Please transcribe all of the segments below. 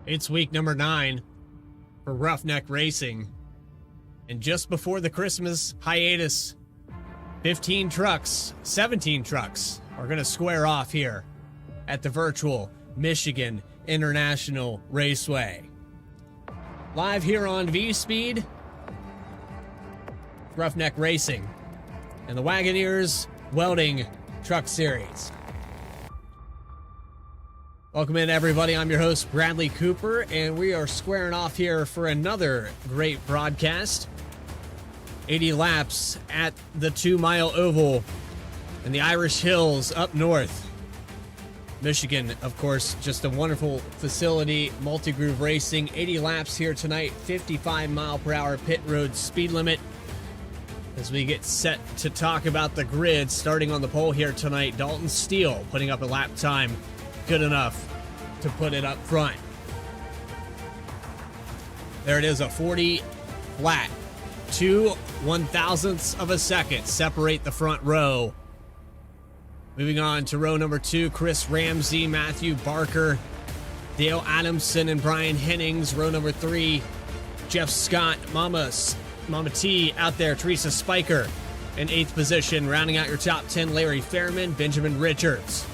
It's week number 9 for Roughneck Racing. And just before the Christmas hiatus, 17 trucks are going to square off here at the virtual Michigan International Raceway. Live here on V-Speed, Roughneck Racing and the Wagoner's Welding Truck Series. Welcome in, everybody. I'm your host, Bradley Cooper, and we are squaring off here for another great broadcast. 80 laps at the 2-mile oval in the Irish Hills up north. Michigan, of course, just a wonderful facility, multi-groove racing. 80 laps here tonight, 55 mile per hour pit road speed limit. As we get set to talk about the grid, starting on the pole here tonight, Dalton Steele putting up a lap time good enough to put it up front. There it is, a 40 flat. 2 1/1000ths of a second separate the front row. Moving on to row number 2, Chris Ramsey, Matthew Barker, Dale Adamson, and Brian Hennings. Row number 3, Jeff Scott, Mama T out there, Teresa Spiker in 8th position. Rounding out your top 10, Larry Fairman, Benjamin Richards.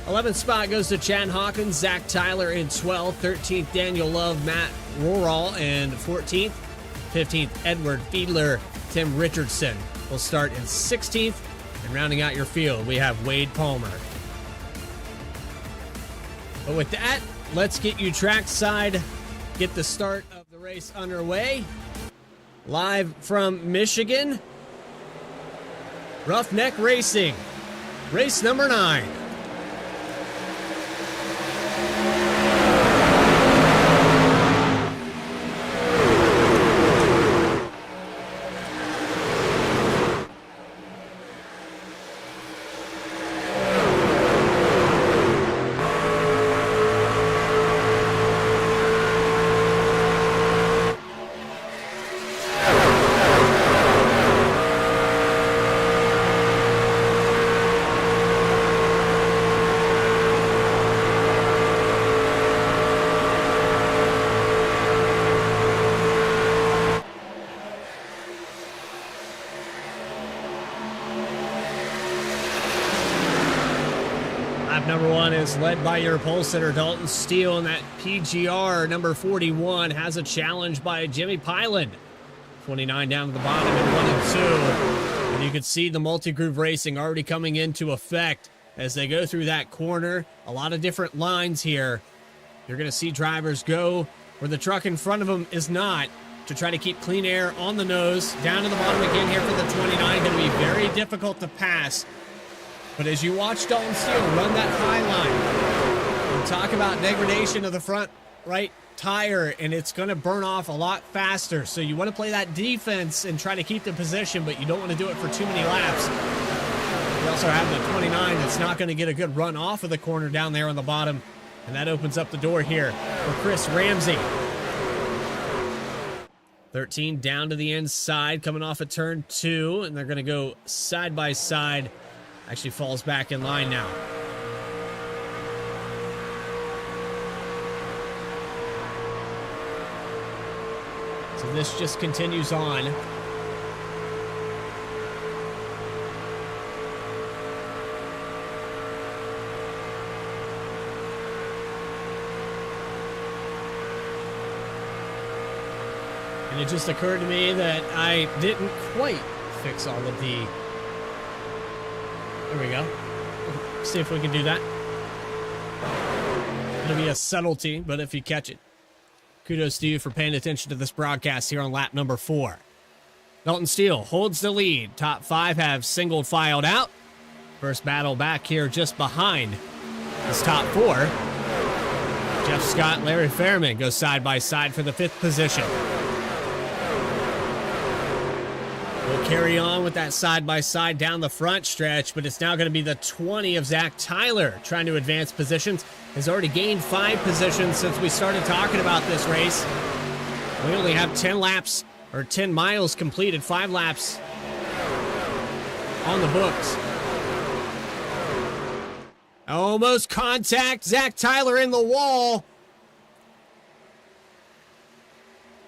11th spot goes to Chad Hawkins, Zach Tyler in 12th. 13th, Daniel Love, Matt Roral in 14th. 15th, Edward Fiedler, Tim Richardson will start in 16th. And rounding out your field, we have Wade Palmer. But with that, let's get you trackside, get the start of the race underway. Live from Michigan, Roughneck Racing, race number 9. Number 1 is led by your pole sitter, Dalton Steele, and that PGR number 41 has a challenge by Jimmy Pyland. 29 down to the bottom in 1 and 2. And you can see the multi-groove racing already coming into effect as they go through that corner. A lot of different lines here. You're going to see drivers go where the truck in front of them is not, to try to keep clean air on the nose. Down to the bottom again here for the 29. Going to be very difficult to pass. But as you watch Dalton Steele run that high line, and talk about degradation of the front right tire, and it's going to burn off a lot faster. So you want to play that defense and try to keep the position, but you don't want to do it for too many laps. You also have the 29 that's not going to get a good run off of the corner down there on the bottom, and that opens up the door here for Chris Ramsey. 13 down to the inside, coming off of turn 2, and they're going to go side by side. Actually falls back in line now. So this just continues on. And it just occurred to me that I didn't quite fix all of the... There we go. See if we can do that. It'll be a subtlety, but if you catch it, kudos to you for paying attention to this broadcast here on lap number 4. Dalton Steele holds the lead. Top 5 have single filed out. First battle back here just behind his top 4. Jeff Scott, Larry Fairman go side by side for the 5th position. We'll carry on with that side-by-side down the front stretch, but it's now going to be the 20 of Zach Tyler trying to advance positions. Has already gained 5 positions since we started talking about this race. We only have 10 laps, or 10 miles completed, 5 laps on the books. Almost contact. Zach Tyler in the wall.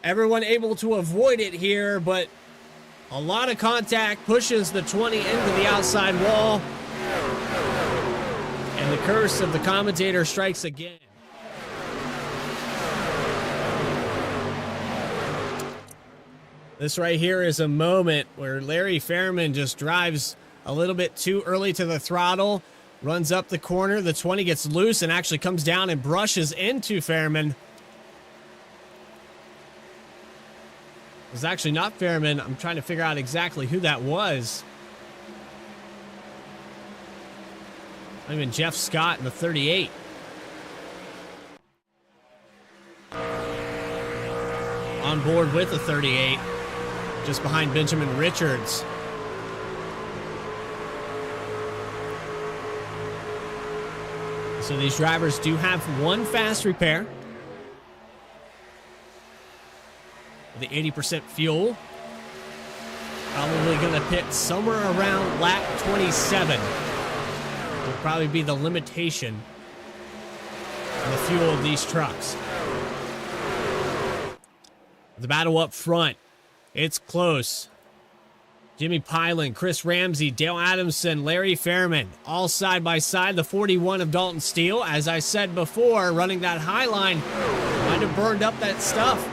Everyone able to avoid it here, but a lot of contact pushes the 20 into the outside wall. And the curse of the commentator strikes again. This right here is a moment where Larry Fairman just drives a little bit too early to the throttle, runs up the corner, the 20 gets loose and actually comes down and brushes into Fairman. It was actually not Fairman. I'm trying to figure out exactly who that was. Not even Jeff Scott in the 38. On board with the 38. Just behind Benjamin Richards. So these drivers do have one fast repair. With the 80% fuel. Probably going to pit somewhere around lap 27. Will probably be the limitation on the fuel of these trucks. The battle up front. It's close. Jimmy Pilen, Chris Ramsey, Dale Adamson, Larry Fairman, all side by side. The 41 of Dalton Steele, as I said before, running that high line, might have burned up that stuff.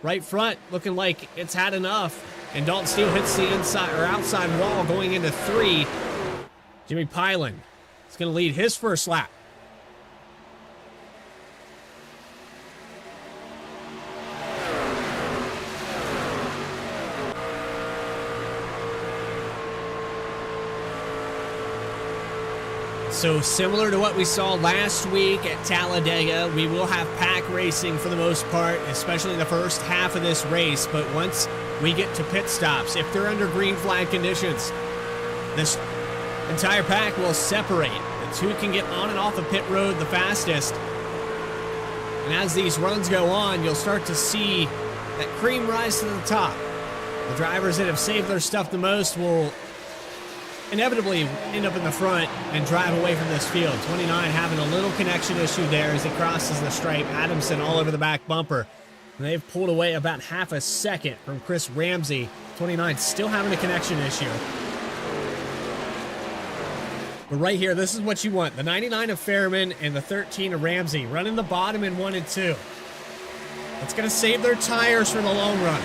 Right front, looking like it's had enough. And Dalton Steele hits the inside or outside wall going into 3. Jimmy Pilen is going to lead his first lap. So similar to what we saw last week at Talladega, we will have pack racing for the most part, especially the first half of this race. But once we get to pit stops, if they're under green flag conditions, this entire pack will separate. It's who can get on and off the pit road the fastest. And as these runs go on, you'll start to see that cream rise to the top. The drivers that have saved their stuff the most will inevitably end up in the front and drive away from this field. 29 having a little connection issue there as he crosses the stripe. Adamson all over the back bumper. And they've pulled away about half a second from Chris Ramsey. 29 still having a connection issue. But right here, this is what you want. The 99 of Fairman and the 13 of Ramsey running the bottom in 1 and 2. That's going to save their tires for the long run.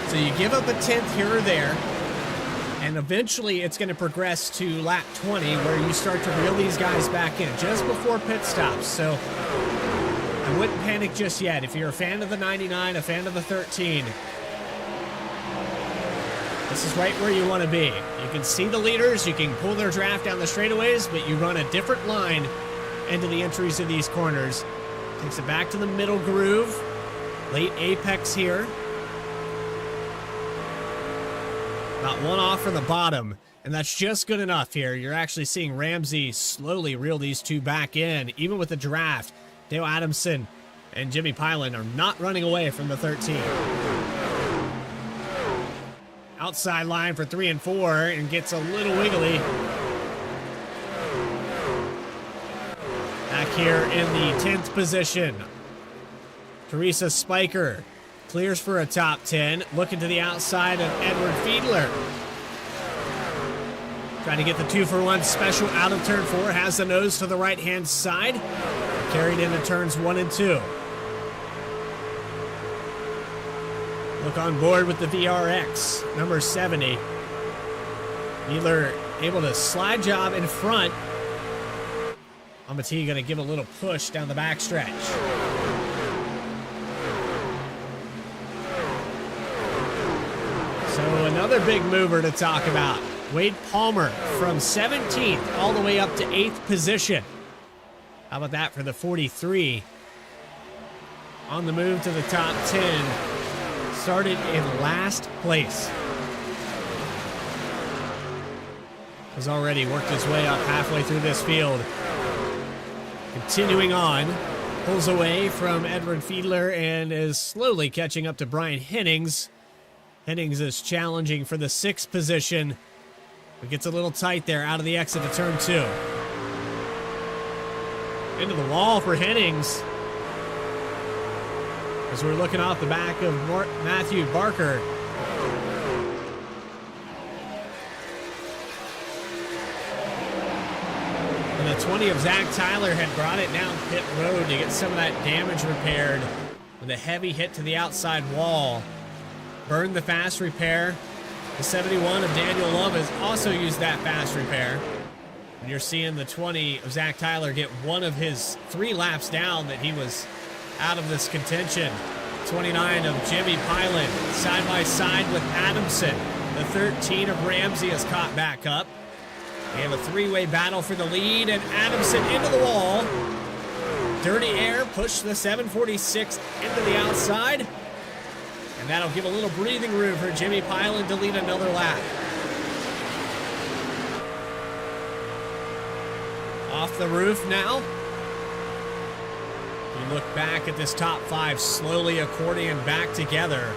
So you give up a 10th here or there. And eventually it's going to progress to lap 20 where you start to reel these guys back in just before pit stops. So I wouldn't panic just yet. If you're a fan of the 99, a fan of the 13, this is right where you want to be. You can see the leaders, you can pull their draft down the straightaways, but you run a different line into the entries of these corners. Takes it back to the middle groove. Late apex here. About one off from the bottom, and that's just good enough here. You're actually seeing Ramsey slowly reel these two back in, even with the draft. Dale Adamson and Jimmy Pilen are not running away from the 13. Outside line for 3 and 4, and gets a little wiggly. Back here in the 10th position, Teresa Spiker clears for a top 10. Looking to the outside of Edward Fiedler. Trying to get the 2-for-1 special out of turn 4. Has the nose to the right-hand side. Carried into turns 1 and 2. Look on board with the VRX, number 70. Fiedler able to slide job in front. Amati going to give a little push down the backstretch. So another big mover to talk about. Wade Palmer from 17th all the way up to 8th position. How about that for the 43? On the move to the top 10. Started in last place. Has already worked his way up halfway through this field. Continuing on. Pulls away from Edward Fiedler and is slowly catching up to Brian Hennings. Hennings is challenging for the 6th position. It gets a little tight there out of the exit to turn 2. Into the wall for Hennings. as we're looking off the back of Matthew Barker. And the 20 of Zach Tyler had brought it down pit road to get some of that damage repaired with a heavy hit to the outside wall. Burned the fast repair. The 71 of Daniel Love has also used that fast repair. And you're seeing the 20 of Zach Tyler get one of his 3 laps down that he was out of this contention. 29 of Jimmy Pilen side by side with Adamson. The 13 of Ramsey is caught back up. We have a 3-way battle for the lead, and Adamson into the wall. Dirty air pushed the 746 into the outside. And that'll give a little breathing room for Jimmy Pilen to lead another lap. Off the roof now. You look back at this top 5 slowly accordion back together.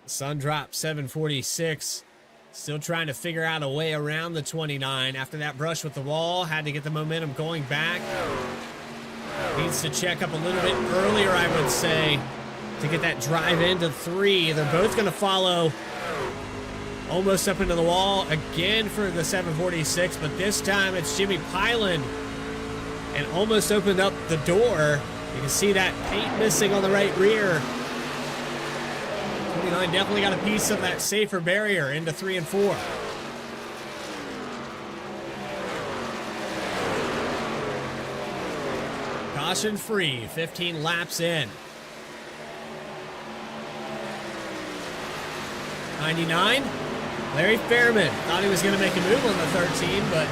Sun drop 746. Still trying to figure out a way around the 29. After that brush with the wall, had to get the momentum going back. Needs to check up a little bit earlier, I would say, to get that drive into 3. They're both going to follow almost up into the wall again for the 746, but this time it's Jimmy Pilen and almost opened up the door. You can see that paint missing on the right rear. 29 definitely got a piece of that safer barrier into 3 and 4. Caution free, 15 laps in. 99, Larry Fairman thought he was going to make a move on the 13, but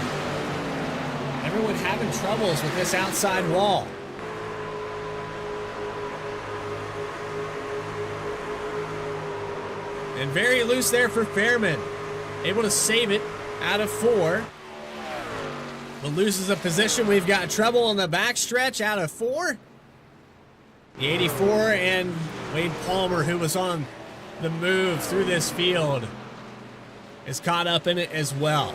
everyone having troubles with this outside wall. And very loose there for Fairman. Able to save it out of 4. But loses a position. We've got trouble on the backstretch out of 4. The 84 and Wade Palmer, who was on the move through this field, is caught up in it as well.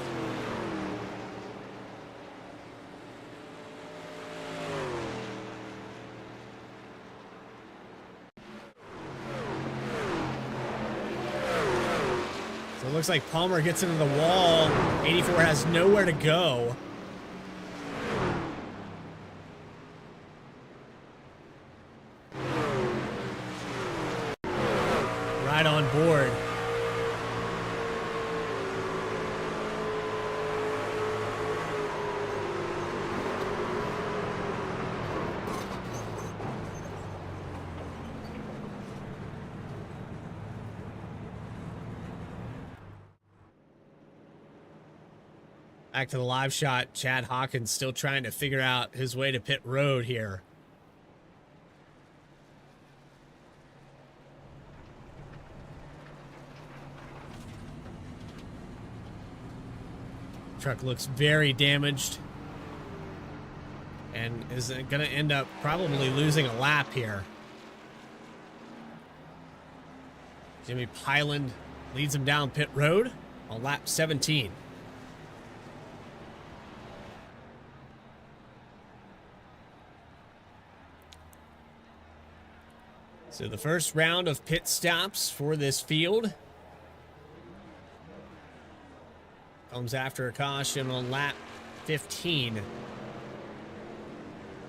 So it looks like Palmer gets into the wall. 84 has nowhere to go. Right on board. Back to the live shot. Chad Hawkins still trying to figure out his way to pit road here. Truck looks very damaged and is going to end up probably losing a lap here. Jimmy Pilen leads him down pit road on lap 17. So the first round of pit stops for this field comes after a caution on lap 15.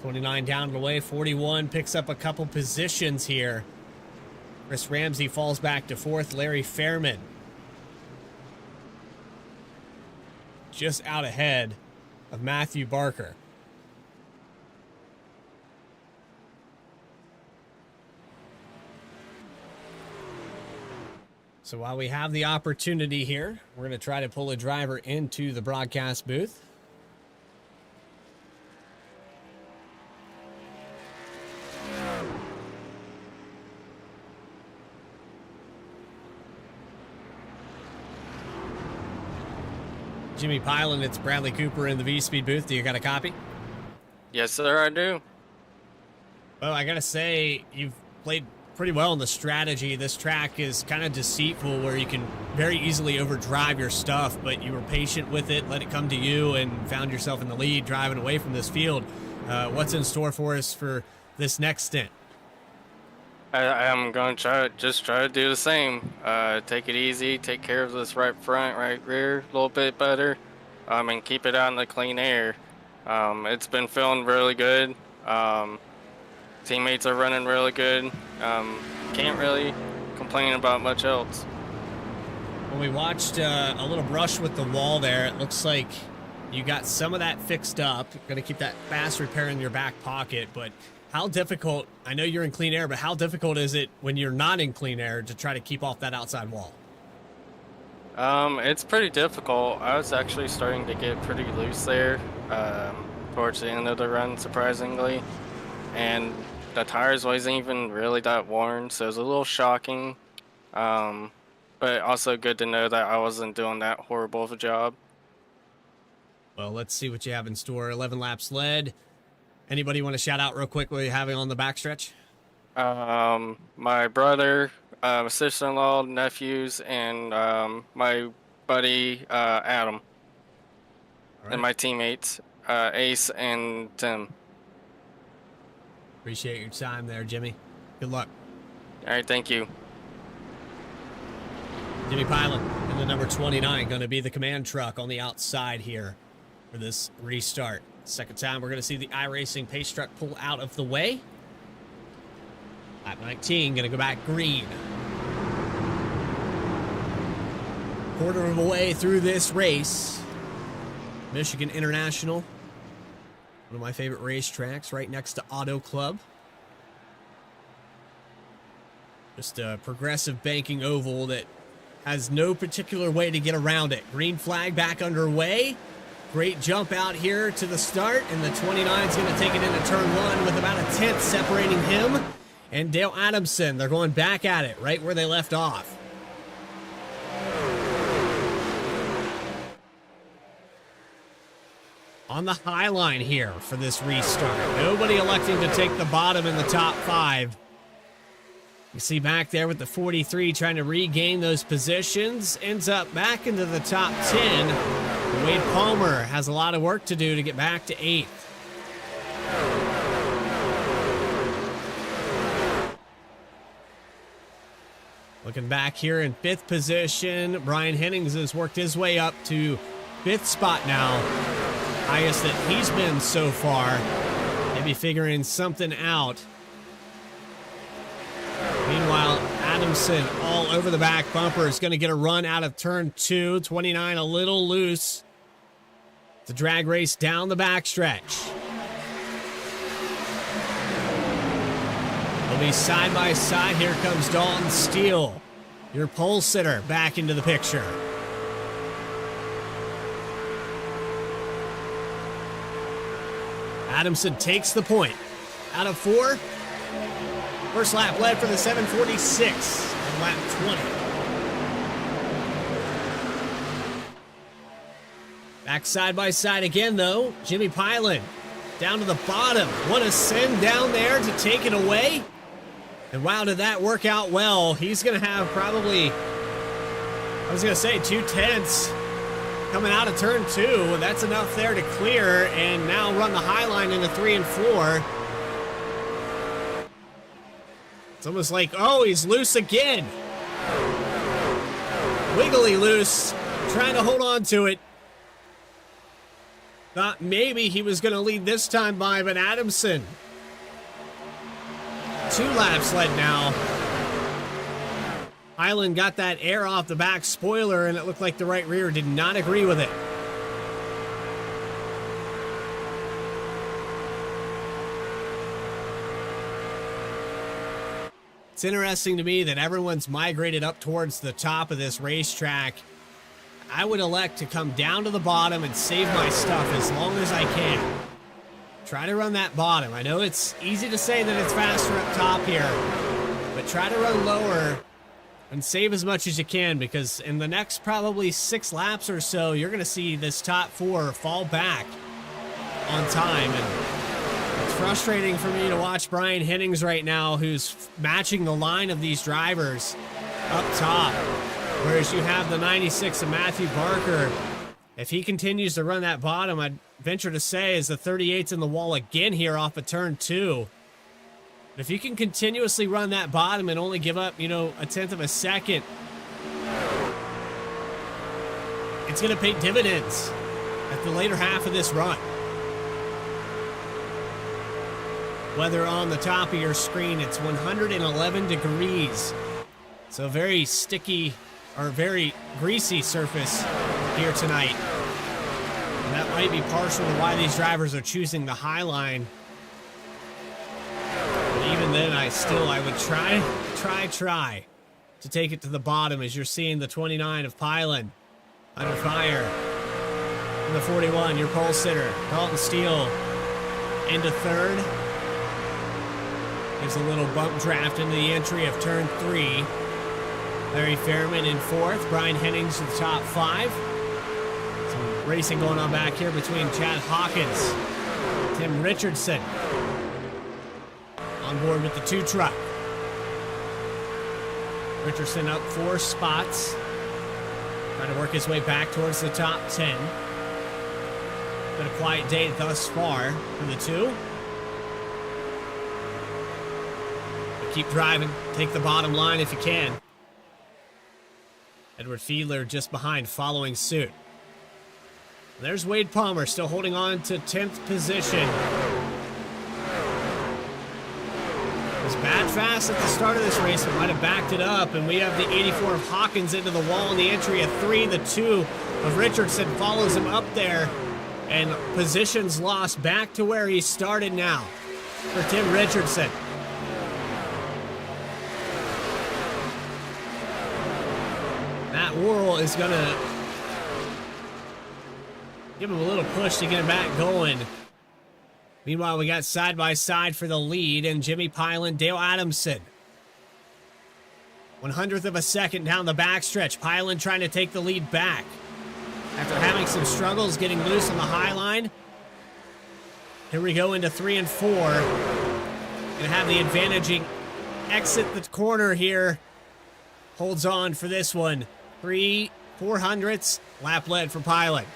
29 down and away. 41 picks up a couple positions here. Chris Ramsey falls back to 4th. Larry Fairman just out ahead of Matthew Barker. So while we have the opportunity here, we're going to try to pull a driver into the broadcast booth. Jimmy Pilen, it's Bradley Cooper in the V-Speed booth. Do you got a copy? Yes, sir, I do. Well, I got to say, you've played pretty well on the strategy. This track is kind of deceitful where you can very easily overdrive your stuff, but you were patient with it, let it come to you, and found yourself in the lead driving away from this field. What's in store for us for this next stint? I am going to try to do the same. Take it easy, take care of this right front, right rear a little bit better, and keep it out in the clean air. It's been feeling really good. Teammates are running really good. Can't really complain about much else. When we watched a little brush with the wall there, it looks like you got some of that fixed up. Going to keep that fast repair in your back pocket, but how difficult, I know you're in clean air, but how difficult is it when you're not in clean air to try to keep off that outside wall? It's pretty difficult. I was actually starting to get pretty loose there towards the end of the run, surprisingly. And the tires wasn't even really that worn, so it was a little shocking. But also good to know that I wasn't doing that horrible of a job. Well, let's see what you have in store. 11 laps led. Anybody want to shout out real quick what you having on the backstretch? My brother, sister-in-law, nephews, and my buddy Adam, Right. and my teammates Ace and Tim. Appreciate your time there, Jimmy. Good luck. All right, thank you. Jimmy Pilot in the number 29, going to be the command truck on the outside here for this restart. Second time we're going to see the iRacing pace truck pull out of the way. Lap 19, going to go back green. Quarter of a way through this race. Michigan International, one of my favorite racetracks, right next to Auto Club. Just a progressive banking oval that has no particular way to get around it. Green flag back underway. Great jump out here to the start, and the 29 is going to take it into turn one with about a tenth separating him and Dale Adamson. They're going back at it right where they left off. On the high line here for this restart. Nobody electing to take the bottom in the top five. You see back there with the 43 trying to regain those positions. Ends up back into the top 10. Wade Palmer has a lot of work to do to get back to 8th. Looking back here in 5th position, Brian Hennings has worked his way up to 5th spot now. Highest that he's been so far. Maybe figuring something out. Meanwhile, Adamson all over the back bumper is going to get a run out of turn 2. 29 a little loose. It's a drag race down the backstretch. They'll be side by side. Here comes Dalton Steele, your pole sitter, back into the picture. Adamson takes the point. Out of 4. First lap led for the 746 on lap 20. Back side by side again, though. Jimmy Pilot down to the bottom. What a send down there to take it away. And wow, did that work out well. He's going to have probably, I was going to say, 2 tenths coming out of turn 2. That's enough there to clear and now run the high line into 3 and 4. It's almost like, oh, he's loose again. Wiggly loose, trying to hold on to it. Thought maybe he was going to lead this time by, but Adamson. 2 laps led now. Highland got that air off the back spoiler, and it looked like the right rear did not agree with it. It's interesting to me that everyone's migrated up towards the top of this racetrack. I would elect to come down to the bottom and save my stuff as long as I can. Try to run that bottom. I know it's easy to say that it's faster up top here, but try to run lower and save as much as you can, because in the next probably 6 laps or so, you're going to see this top 4 fall back on time, and it's frustrating for me to watch Brian Hennings right now, who's matching the line of these drivers up top. Whereas you have the 96 of Matthew Barker. If he continues to run that bottom, I'd venture to say is the 38's in the wall again here off of turn 2. But if you can continuously run that bottom and only give up, you know, a tenth of a second, it's going to pay dividends at the later half of this run. Weather on the top of your screen, it's 111 degrees. So very sticky or very greasy surface here tonight. And that might be partial to why these drivers are choosing the high line. But even then, I would try to take it to the bottom, as you're seeing the 29 of Pilon under fire. And the 41, your pole sitter, Dalton Steele, into third. Gives a little bump draft into the entry of turn 3. Larry Fairman in fourth. Brian Hennings to the top 5. Some racing going on back here between Chad Hawkins, Tim Richardson on board with the 2 truck. Richardson up 4 spots. Trying to work his way back towards the top 10. Been a quiet day thus far for the 2. But keep driving. Take the bottom line if you can. Edward Fiedler just behind, following suit. And there's Wade Palmer still holding on to 10th position. It was bad fast at the start of this race, but might have backed it up. And we have the 84 of Hawkins into the wall in the entry of 3. The 2 of Richardson follows him up there. And positions lost back to where he started now for Tim Richardson. Matt Worrell is going to give him a little push to get him back going. Meanwhile, we got side by side for the lead, and Jimmy Pilon, Dale Adamson. 100th of a second down the backstretch. Pilon trying to take the lead back after having some struggles getting loose on the high line. Here we go into 3 and 4. Gonna have the advantaging exit the corner here. Holds on for this one. 3/400ths lap lead for Pilot.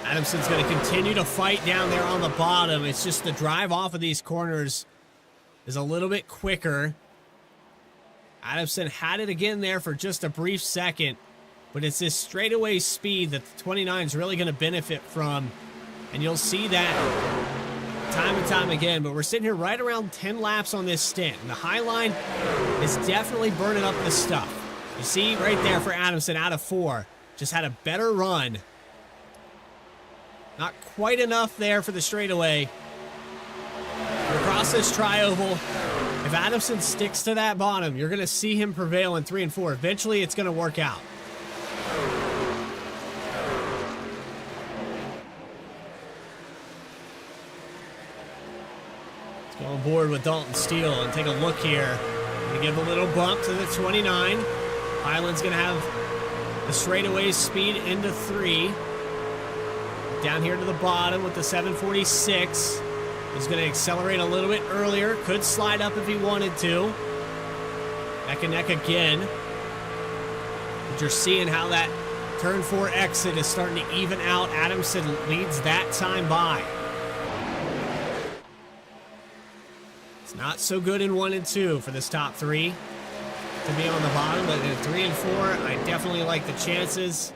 Adamson's going to continue to fight down there on the bottom. It's just the drive off of these corners is a little bit quicker. Adamson had it again there for just a brief second, but it's this straightaway speed that the 29 is really going to benefit from. And you'll see that time and time again, but we're sitting here right around 10 laps on this stint. And the high line is definitely burning up the stuff. You see right there for Adamson out of 4. Just had a better run. Not quite enough there for the straightaway. Across this tri-oval, if Adamson sticks to that bottom, you're going to see him prevail in 3 and 4. Eventually, it's going to work out. Let's go on board with Dalton Steele and take a look here. Going to give a little bump to the 29. Highland's going to have the straightaway speed into 3. Down here to the bottom with the 746. He's going to accelerate a little bit earlier. Could slide up if he wanted to. Neck and neck again. But you're seeing how that turn 4 exit is starting to even out. Adamson leads that time by. It's not so good in 1 and 2 for this top 3 to be on the bottom, but in 3 and 4, I definitely like the chances.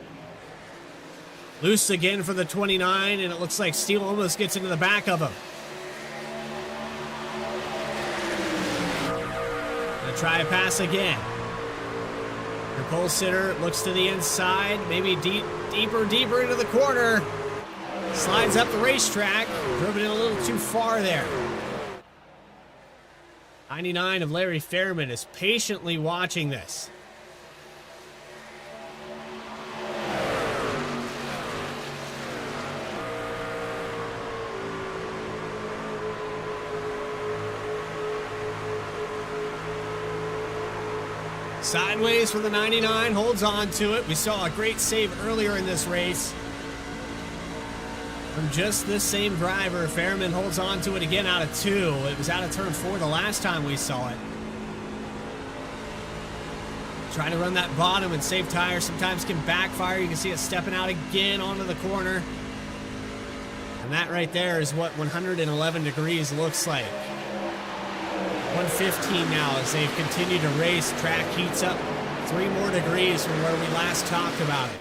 Loose again for the 29, and it looks like Steele almost gets into the back of him. Gonna try to pass again. Your pole sitter looks to the inside, maybe deeper into the corner. Slides up the racetrack. Drove it in a little too far there. 99 of Larry Fairman is patiently watching this. Sideways for the 99, holds on to it. We saw a great save earlier in this race from just this same driver. Fairman holds on to it again out of 2. It was out of turn 4 the last time we saw it. Trying to run that bottom and save tires sometimes can backfire. You can see it stepping out again onto the corner. And that right there is what 111 degrees looks like. 115 now as they've continued to race. Track heats up 3 more degrees from where we last talked about it.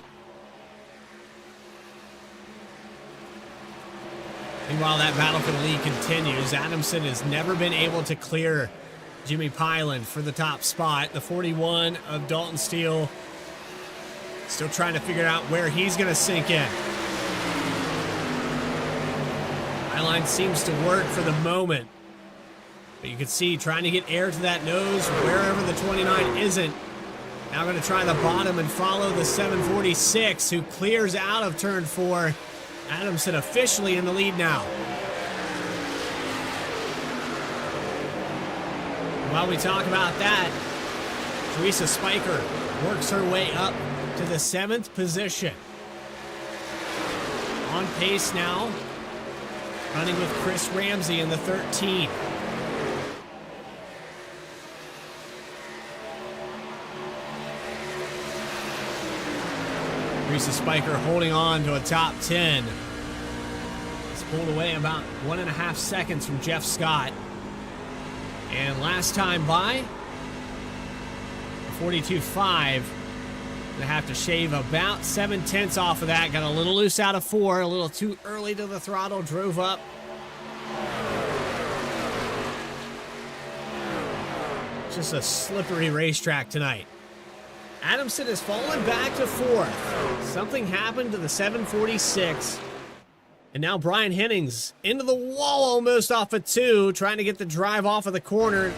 Meanwhile, that battle for the lead continues. Adamson has never been able to clear Jimmy Pyland for the top spot. The 41 of Dalton Steele still trying to figure out where he's going to sink in. Highline seems to work for the moment. But you can see trying to get air to that nose wherever the 29 isn't. Now going to try the bottom and follow the 746 who clears out of turn 4. Adamson officially in the lead now. While we talk about that, Teresa Spiker works her way up to the 7th position. On pace now, running with Chris Ramsey in the 13. Teresa Spiker holding on to a top 10. It's pulled away about 1.5 seconds from Jeff Scott. And last time by, 42.5. Gonna have to shave about 7/10 off of that. Got a little loose out of 4, a little too early to the throttle, drove up. Just a slippery racetrack tonight. Adamson has fallen back to 4th. Something happened to the 746. And now Brian Hennings into the wall almost off of 2, trying to get the drive off of the corner.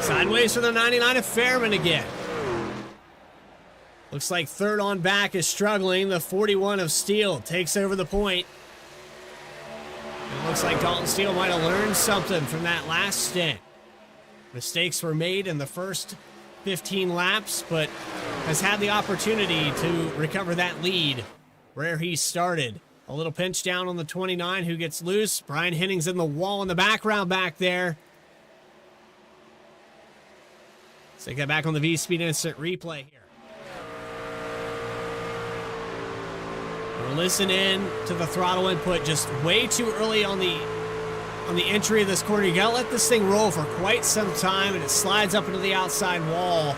Sideways for the 99 of Fairman again. Looks like 3rd on back is struggling. The 41 of Steele takes over the point. It looks like Dalton Steele might have learned something from that last stint. Mistakes were made in the first 15 laps, but has had the opportunity to recover that lead where he started. A little pinch down on the 29 who gets loose. Brian Hennings in the wall in the background back there. Let's take that back on the V-Speed Instant Replay here. We're listening to the throttle input just way too early on the entry of this corner. You gotta let this thing roll for quite some time, and it slides up into the outside wall.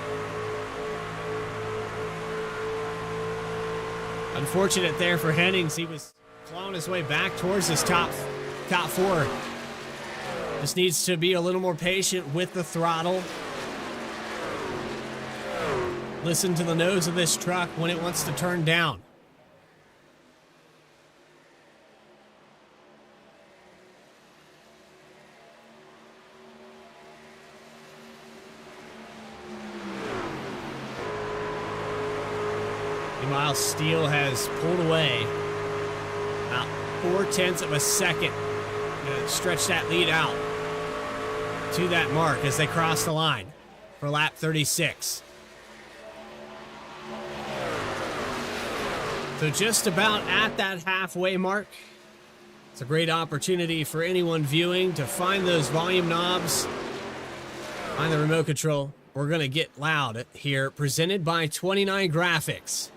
Unfortunate there for Hennings. He was clawing his way back towards his top 4. Just needs to be a little more patient with the throttle. Listen to the nose of this truck when it wants to turn down. Meanwhile, Steele has pulled away about 0.4 of a second. Gonna stretch that lead out to that mark as they cross the line for lap 36. So just about at that halfway mark. It's a great opportunity for anyone viewing to find those volume knobs, find the remote control. We're going to get loud here, presented by 29 Graphics.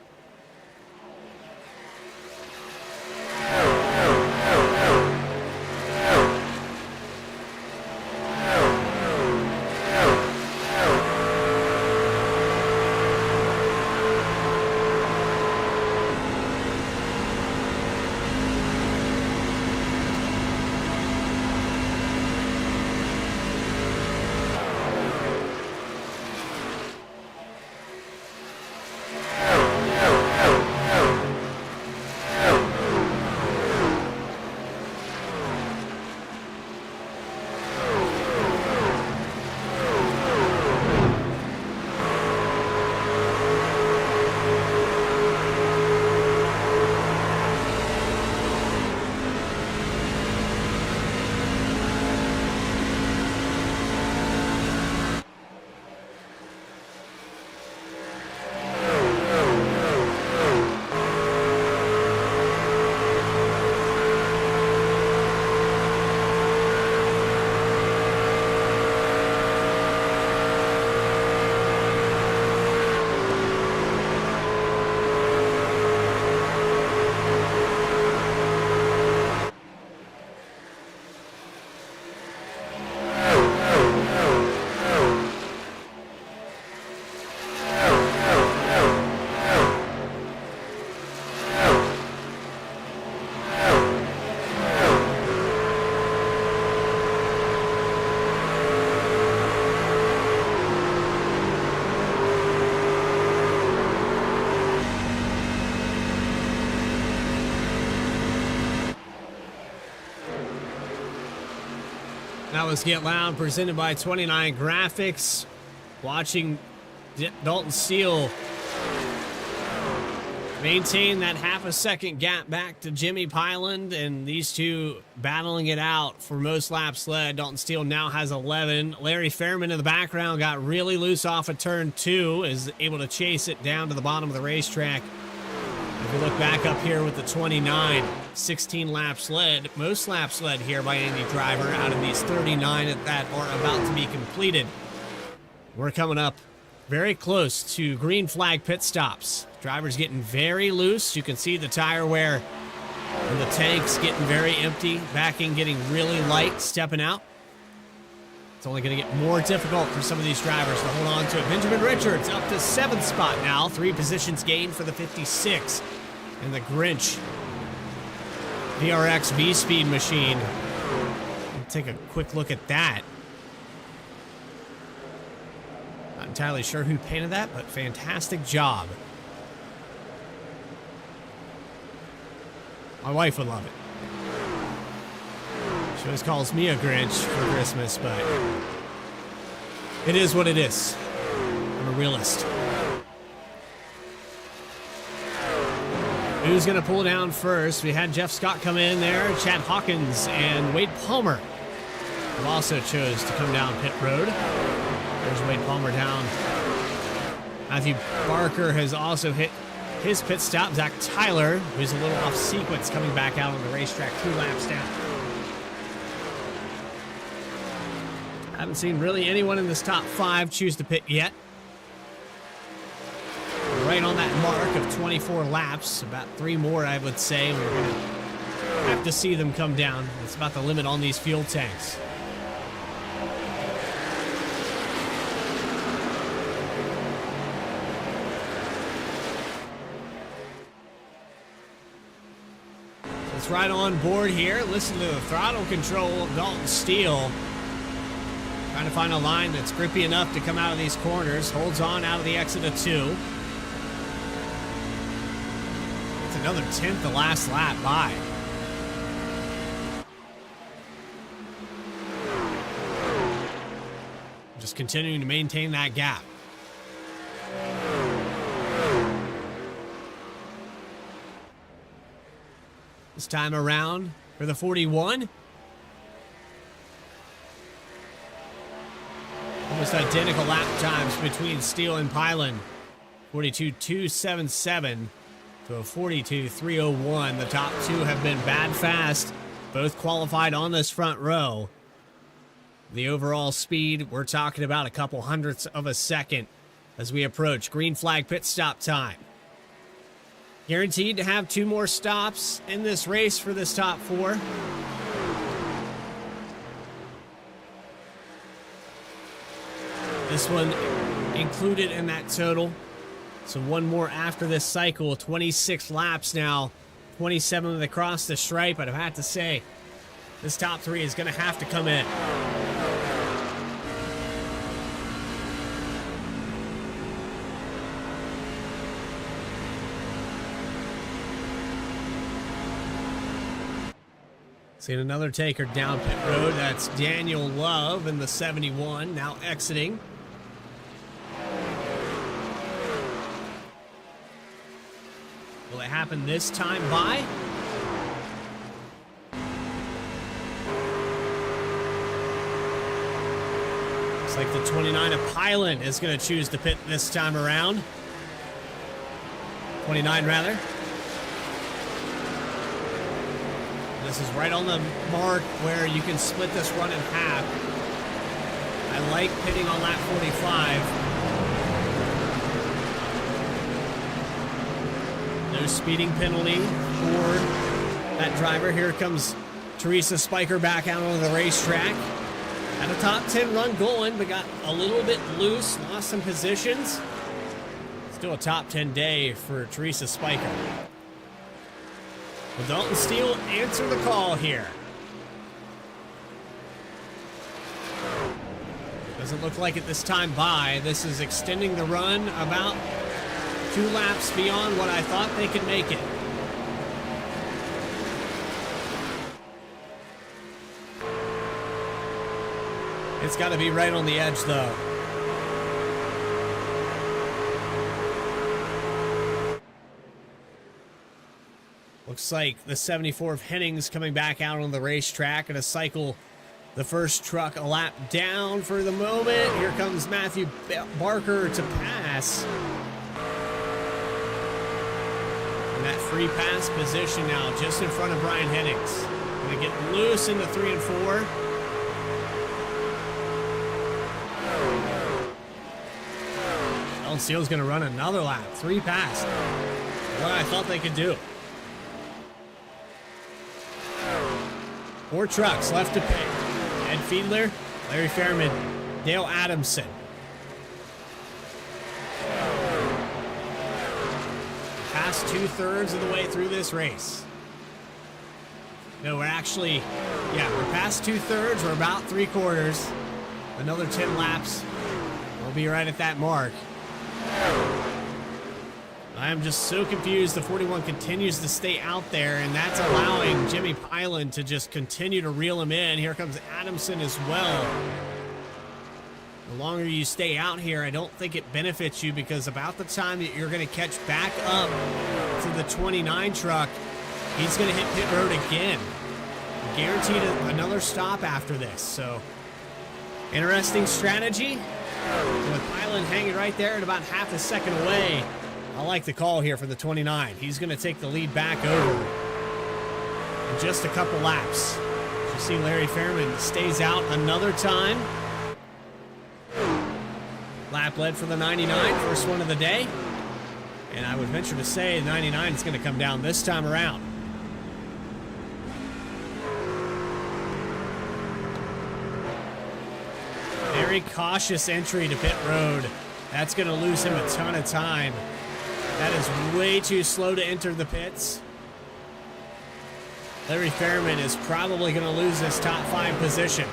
That was Get Loud, presented by 29 Graphics. Watching Dalton Steele maintain that half a second gap back to Jimmy Pyland, and these two battling it out for most laps led. Dalton Steele now has 11. Larry Fairman in the background got really loose off of turn 2, is able to chase it down to the bottom of the racetrack. If we look back up here with the 29, 16 laps led, most laps led here by Andy Driver out of these 39 that are about to be completed. We're coming up very close to green flag pit stops. Driver's getting very loose. You can see the tire wear and the tank's getting very empty. Backing getting really light, stepping out. It's only going to get more difficult for some of these drivers to hold on to it. Benjamin Richards up to 7th spot now. 3 positions gained for the 56. And the Grinch VRX V-Speed machine. Take a quick look at that. Not entirely sure who painted that, but fantastic job. My wife would love it. She always calls me a Grinch for Christmas, but it is what it is. I'm a realist. Who's going to pull down first? We had Jeff Scott come in there. Chad Hawkins and Wade Palmer have also chose to come down pit road. There's Wade Palmer down. Matthew Barker has also hit his pit stop. Zach Tyler, who's a little off sequence, coming back out on the racetrack 2 laps down. Haven't seen really anyone in this top 5 choose to pit yet. We're right on that mark of 24 laps, about 3 more, I would say. We're going to have to see them come down. It's about the limit on these fuel tanks. It's right on board here. Listen to the throttle control of Dalton Steele. Trying to find a line that's grippy enough to come out of these corners. Holds on out of the exit of 2. It's another 10th the last lap by. Just continuing to maintain that gap. This time around for the 41. Almost identical lap times between Steele and Pyland. 42.277 to a 42.301. The top 2 have been bad fast. Both qualified on this front row. The overall speed, we're talking about a couple hundredths of a second as we approach green flag pit stop time. Guaranteed to have 2 more stops in this race for this top 4. This one included in that total. So 1 more after this cycle. 26 laps now. 27 of the cross the stripe. But I have to say, this top 3 is going to have to come in. Seeing another taker down pit road. That's Daniel Love in the 71, now exiting. Will it happen this time by? Looks like the 29 of Pyland is going to choose to pit this time around. 29 rather. This is right on the mark where you can split this run in half. I like pitting on lap 45. No speeding penalty for that driver. Here comes Teresa Spiker back out on the racetrack. Had a top 10 run going, but got a little bit loose, lost some positions. Still a top 10 day for Teresa Spiker. Will Dalton Steele answer the call here? Doesn't look like it this time by. This is extending the run about 2 laps beyond what I thought they could make it. It's got to be right on the edge, though. Looks like the 74 of Hennings coming back out on the racetrack. Going to cycle the first truck a lap down for the moment. Here comes Matthew Barker to pass. In that free pass position now, just in front of Brian Hennings. Going to get loose into 3 and 4. Dalton Steele's going to run another lap. 3 past. What I thought they could do. 4 trucks left to pit. Ed Fiedler, Larry Fairman, Dale Adamson. Past 2/3 of the way through this race. No, we're actually, we're past 2/3. We're about 3/4. Another 10 laps. We'll be right at that mark. I am just so confused. The 41 continues to stay out there, and that's allowing Jimmy Pilen to just continue to reel him in. Here comes Adamson as well. The longer you stay out here, I don't think it benefits you, because about the time that you're going to catch back up to the 29 truck, he's going to hit pit road again. Guaranteed another stop after this. So, interesting strategy. With Pilen hanging right there at about half a second away. I like the call here for the 29. He's going to take the lead back over in just a couple laps. You see Larry Fairman stays out another time. Lap led for the 99, first one of the day. And I would venture to say the 99 is going to come down this time around. Very cautious entry to pit road. That's going to lose him a ton of time. That is way too slow to enter the pits. Larry Fairman is probably going to lose his top 5 position.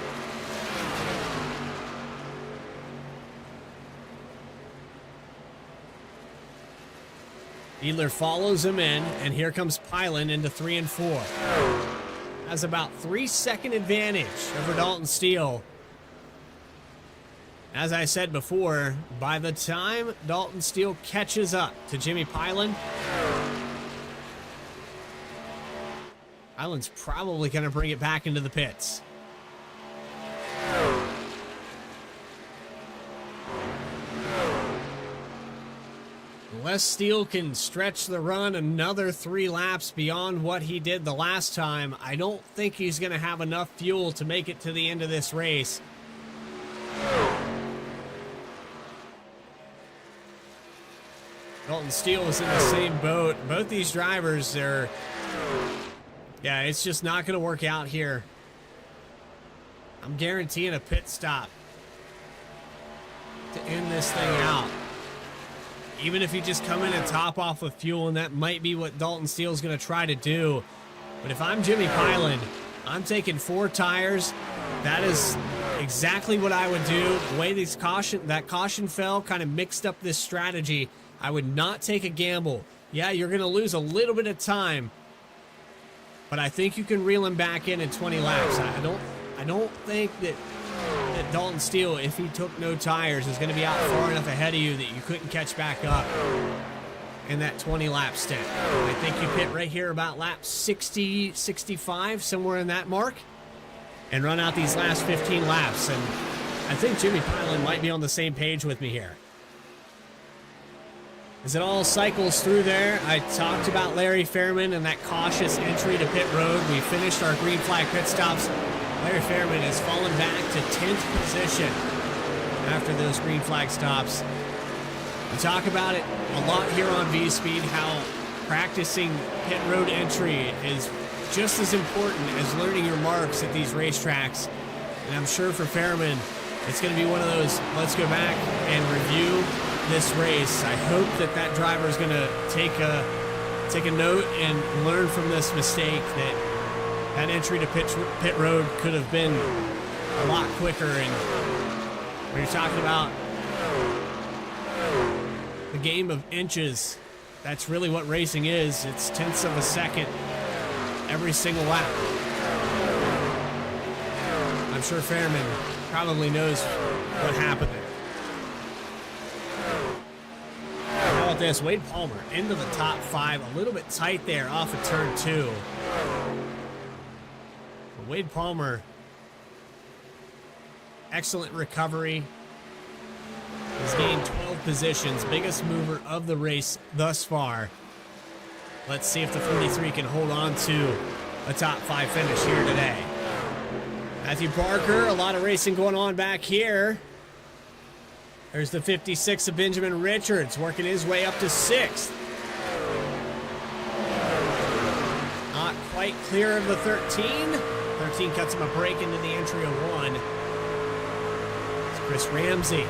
Fiedler follows him in, and here comes Pilen into 3 and 4. Has about 3-second advantage over Dalton Steele. As I said before, by the time Dalton Steele catches up to Jimmy Pilen, Pilen's probably going to bring it back into the pits. Unless Steele can stretch the run another 3 laps beyond what he did the last time, I don't think he's going to have enough fuel to make it to the end of this race. Dalton Steele is in the same boat. Both these drivers are, it's just not going to work out here. I'm guaranteeing a pit stop to end this thing out. Even if you just come in and top off with fuel, and that might be what Dalton Steele is going to try to do. But if I'm Jimmy Pilen, I'm taking 4 tires. That is exactly what I would do. The way that caution fell kind of mixed up this strategy. I would not take a gamble. Yeah, you're going to lose a little bit of time, but I think you can reel him back in 20 laps. I don't think that Dalton Steele, if he took no tires, is going to be out far enough ahead of you that you couldn't catch back up in that 20-lap stint. I think you pit right here about lap 60, 65, somewhere in that mark, and run out these last 15 laps. And I think Jimmy Pilen might be on the same page with me here. As it all cycles through there, I talked about Larry Fairman and that cautious entry to pit road. We finished our green flag pit stops. Larry Fairman has fallen back to 10th position after those green flag stops. We talk about it a lot here on V-Speed, how practicing pit road entry is just as important as learning your marks at these racetracks. And I'm sure for Fairman, it's going to be one of those, let's go back and review this race. I hope that driver is going to take a note and learn from this mistake, that entry to pit road could have been a lot quicker. And when you're talking about the game of inches, that's really what racing is. It's tenths of a second every single lap. I'm sure Fairman probably knows what happened there. How about this? Wade Palmer into the top 5. A little bit tight there off of turn 2. But Wade Palmer, excellent recovery. He's gained 12 positions. Biggest mover of the race thus far. Let's see if the 43 can hold on to a top 5 finish here today. Matthew Barker, a lot of racing going on back here. There's the 56 of Benjamin Richards working his way up to 6th. Not quite clear of the 13. 13 cuts him a break into the entry of 1. It's Chris Ramsey.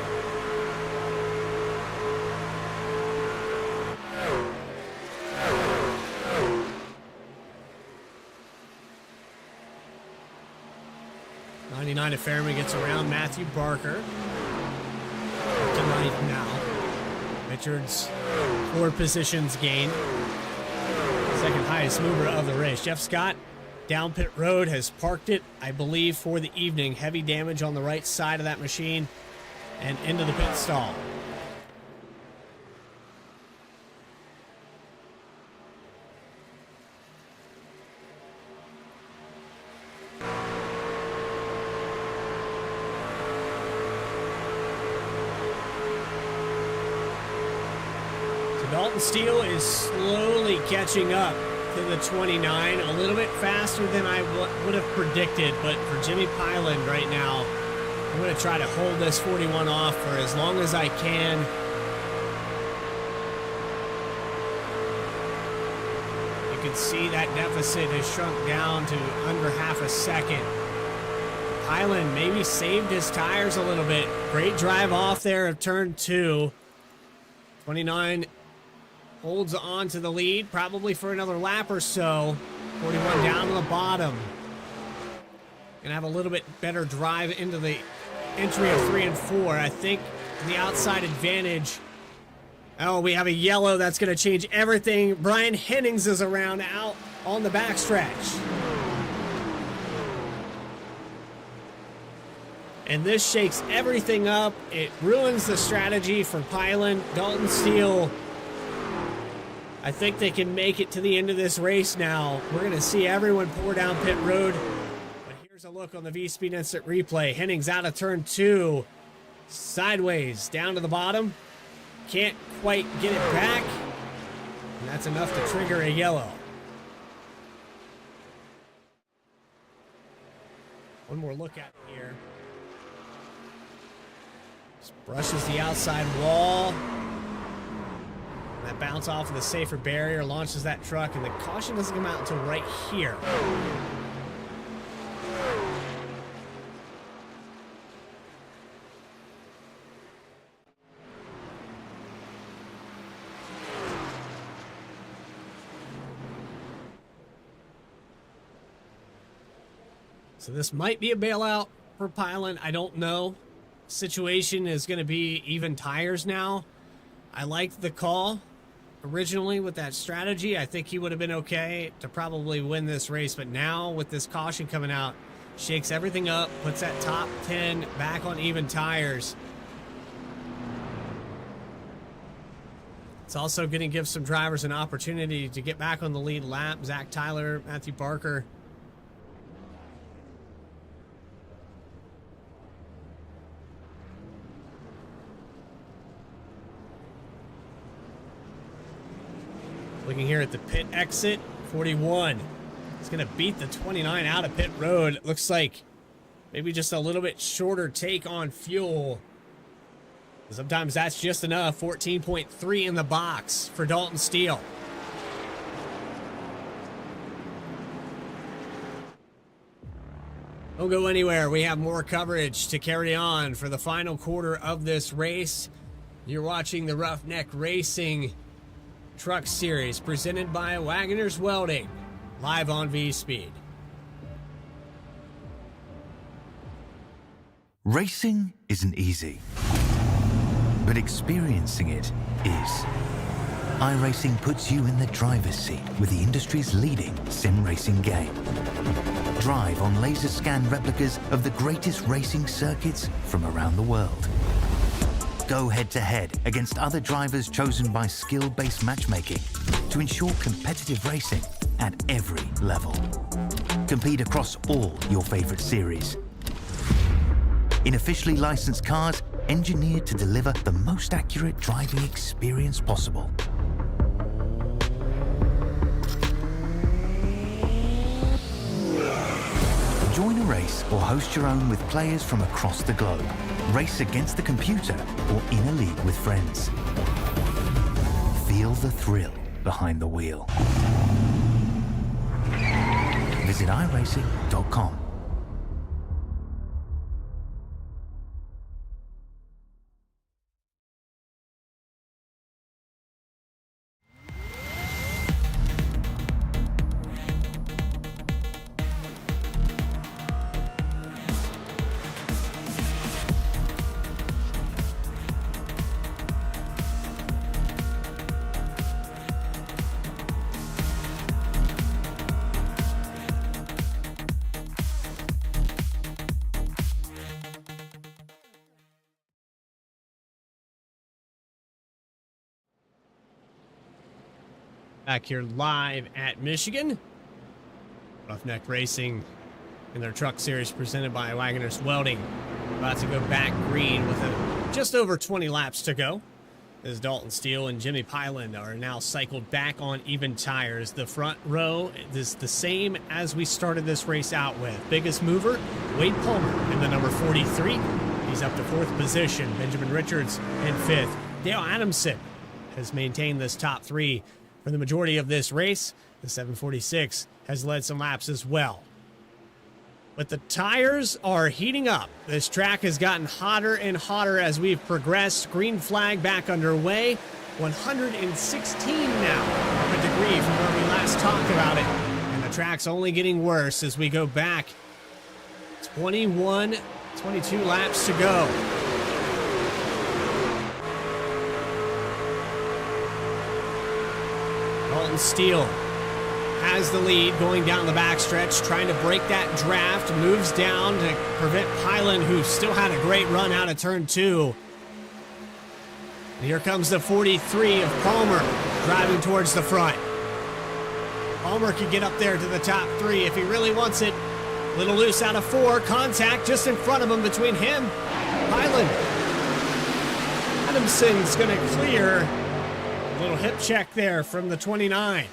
'99 of Fairman gets around Matthew Barker. To 9th now. Richards, 4 positions gained. Second highest mover of the race. Jeff Scott down pit road has parked it, I believe, for the evening. Heavy damage on the right side of that machine and into the pit stall. Dalton Steele is slowly catching up to the 29, a little bit faster than I would have predicted, but for Jimmy Pyland right now, I'm going to try to hold this 41 off for as long as I can. You can see that deficit has shrunk down to under half a second. Pyland maybe saved his tires a little bit. Great drive off there of turn 2. 29 holds on to the lead, probably for another lap or so. 41 down to the bottom. Gonna have a little bit better drive into the entry of 3 and 4. I think the outside advantage. Oh, we have a yellow. That's gonna change everything. Brian Hennings is around out on the backstretch. And this shakes everything up. It ruins the strategy for Pyland. Dalton Steele, I think they can make it to the end of this race now. We're going to see everyone pour down pit road. But here's a look on the V-Speed Instant Replay. Hennings out of turn 2. Sideways down to the bottom. Can't quite get it back. And that's enough to trigger a yellow. One more look at it here. Just brushes the outside wall. That bounce off of the safer barrier, launches that truck, and the caution doesn't come out until right here. So this might be a bailout for Pyland. I don't know. Situation is going to be even tires now. I liked the call originally with that strategy. I think he would have been okay to probably win this race, but now with this caution coming out, shakes everything up, puts that top 10 back on even tires. It's also going to give some drivers an opportunity to get back on the lead lap. Zach Tyler, Matthew Barker. Looking here at the pit exit, 41. It's going to beat the 29 out of pit road. Looks like maybe just a little bit shorter take on fuel. Sometimes that's just enough. 14.3 in the box for Dalton Steele. Don't go anywhere. We have more coverage to carry on for the final quarter of this race. You're watching the Roughneck Racing Truck Series presented by Wagoner's Welding, live on V-Speed. Racing isn't easy, but experiencing it is. iRacing puts you in the driver's seat with the industry's leading sim racing game. drive on laser scan replicas of the greatest racing circuits from around the world. Go head-to-head against other drivers chosen by skill-based matchmaking to ensure competitive racing at every level. Compete across all your favorite series. In officially licensed cars, engineered to deliver the most accurate driving experience possible. Join a race or host your own with players from across the globe. Race against the computer or in a league with friends. Feel the thrill behind the wheel. Visit iRacing.com. Back here live at Michigan. Roughneck Racing in their truck series presented by Wagoner's Welding. About to go back green with just over 20 laps to go. As Dalton Steele and Jimmy Pyland are now cycled back on even tires. The front row is the same as we started this race out with. Biggest mover, Wade Palmer in the number 43. He's up to 4th position. Benjamin Richards in 5th. Dale Adamson has maintained this top 3 for the majority of this race. The 746 has led some laps as well. But the tires are heating up. This track has gotten hotter and hotter as we've progressed. Green flag back underway. 116 now of a degree from where we last talked about it. And the track's only getting worse as we go back. 22 laps to go. Dalton Steele has the lead going down the backstretch, trying to break that draft, moves down to prevent Pyland, who still had a great run out of turn 2. And here comes the 43 of Palmer driving towards the front. Palmer could get up there to the top 3 if he really wants it. A little loose out of 4, contact just in front of him between him, Pyland. Adamson's going to clear. A little hip check there from the 29.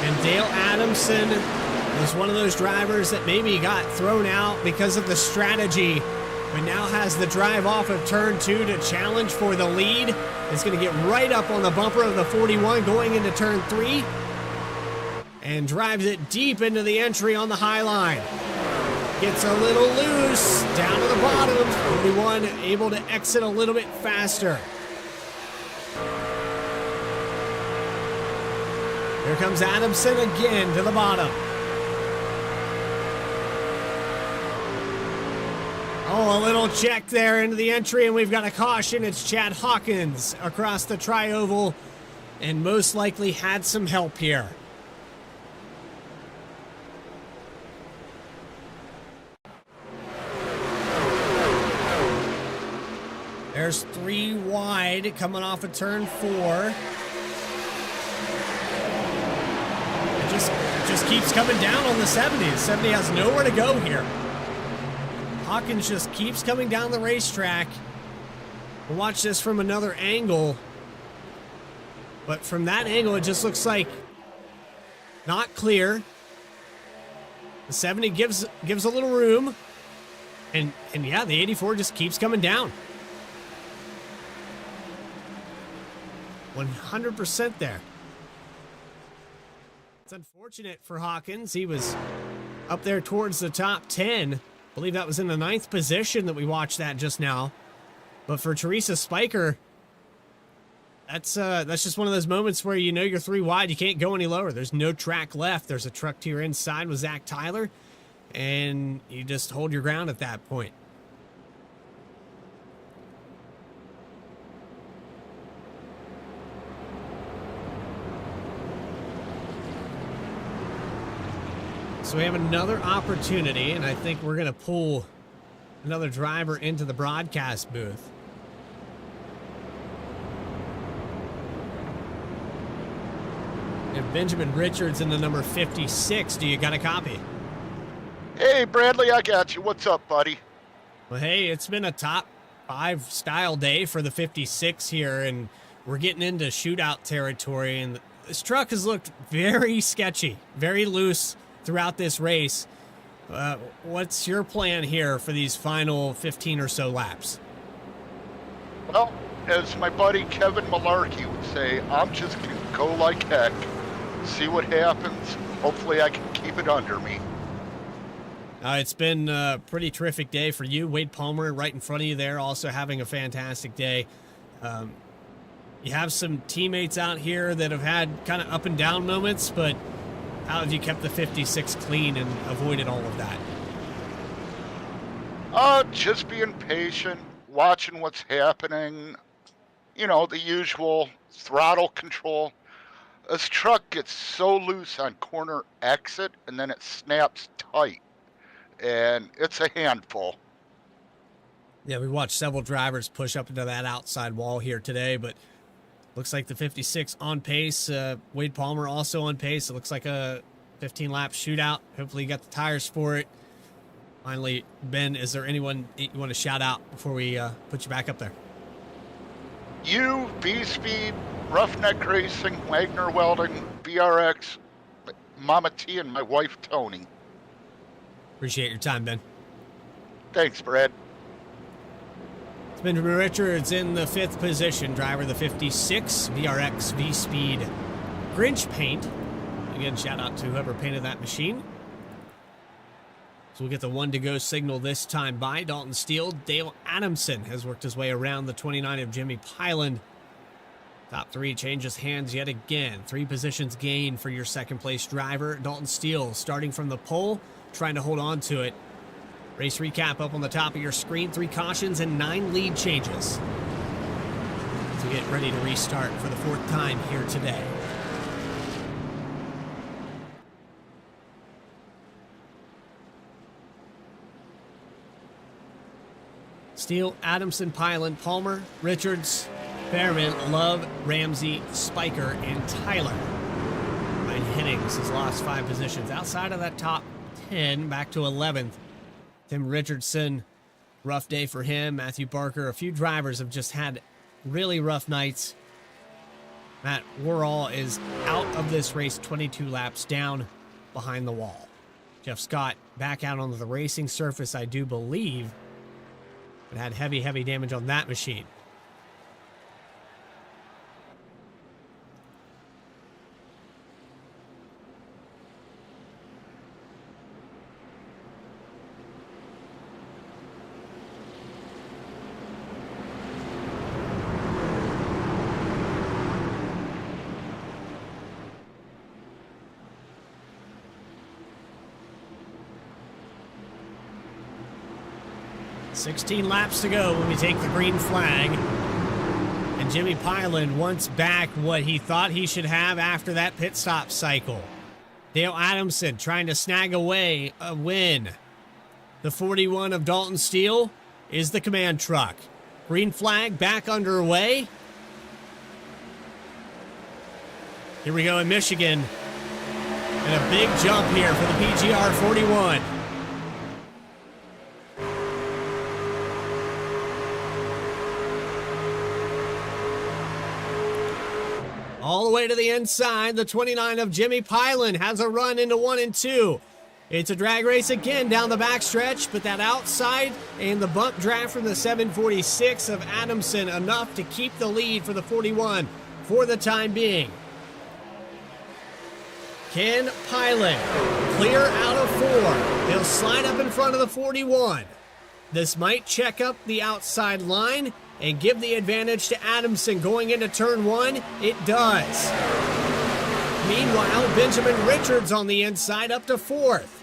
And Dale Adamson was one of those drivers that maybe got thrown out because of the strategy, but now has the drive off of turn 2 to challenge for the lead. It's going to get right up on the bumper of the 41 going into turn 3 and drives it deep into the entry on the high line. Gets a little loose down to the bottom. 41 able to exit a little bit faster. Here comes Adamson again to the bottom. Oh, a little check there into the entry, and we've got a caution. It's Chad Hawkins across the tri-oval, and most likely had some help here. There's 3 wide coming off of turn 4. It just keeps coming down on the 70. The 70 has nowhere to go here. Hawkins just keeps coming down the racetrack. We'll watch this from another angle. But from that angle, it just looks like not clear. The 70 gives a little room. And yeah, the 84 just keeps coming down. 100% there. It's unfortunate for Hawkins. He was up there towards the top 10. I believe that was in the 9th position that we watched that just now. But for Teresa Spiker, that's just one of those moments where you know you're 3 wide. You can't go any lower. There's no track left. There's a truck to your inside with Zach Tyler. And you just hold your ground at that point. so we have another opportunity, and I think we're going to pull another driver into the broadcast booth. And Benjamin Richards in the number 56. Do you got a copy? Hey, Bradley, I got you. What's up, buddy? Well, hey, it's been a top 5 style day for the 56 here, and we're getting into shootout territory, and this truck has looked very sketchy, very loose throughout this race. What's your plan here for these final 15 or so laps? Well, as my buddy Kevin Malarkey would say, I'm just going to go like heck, see what happens. Hopefully I can keep it under me. It's been a pretty terrific day for you. Wade Palmer right in front of you there, also having a fantastic day. You have some teammates out here that have had kind of up and down moments, but how have you kept the 56 clean and avoided all of that? Just being patient, watching what's happening. You know, the usual throttle control. This truck gets so loose on corner exit, and then it snaps tight. And it's a handful. Yeah, we watched several drivers push up into that outside wall here today, but looks like the 56 on pace. Wade Palmer also on pace. It looks like a 15-lap shootout. Hopefully you got the tires for it. Finally, Ben, is there anyone you want to shout out before we put you back up there? You, B-Speed, Roughneck Racing, Wagoner Welding, BRX, Mama T, and my wife, Tony. Appreciate your time, Ben. Thanks, Brad. It's Benjamin Richards in the 5th position. Driver the 56, VRX V-Speed Grinch paint. Again, shout out to whoever painted that machine. So we'll get the 1 to go signal this time by Dalton Steele. Dale Adamson has worked his way around the 29 of Jimmy Pyland. Top 3 changes hands yet again. 3 positions gain for your second place driver. Dalton Steele starting from the pole, trying to hold on to it. Race recap up on the top of your screen. 3 cautions and 9 lead changes. So get ready to restart for the 4th time here today. Steele, Adamson, Pyland, Palmer, Richards, Behrman, Love, Ramsey, Spiker, and Tyler. Ryan Hennings has lost 5 positions. Outside of that top 10, back to 11th. Tim Richardson, rough day for him. Matthew Barker, a few drivers have just had really rough nights. Matt Worrall is out of this race, 22 laps down behind the wall. Jeff Scott back out onto the racing surface, I do believe. It had heavy damage on that machine. $16 laps to go when we take the green flag. And Jimmy Pyland wants back what he thought he should have after that pit stop cycle. Dale Adamson trying to snag away a win. The 41 of Dalton Steele is the command truck. Green flag back underway. Here we go in Michigan. And a big jump here for the PGR 41. All the way to the inside, the 29 of Jimmy Pyland has a run into 1 and 2. It's a drag race again down the backstretch, but that outside and the bump draft from the 746 of Adamson enough to keep the lead for the 41 for the time being. Can Pyland clear out of 4? He'll slide up in front of the 41. This might check up the outside line and give the advantage to Adamson going into turn 1. It does. Meanwhile, Benjamin Richards on the inside up to 4th.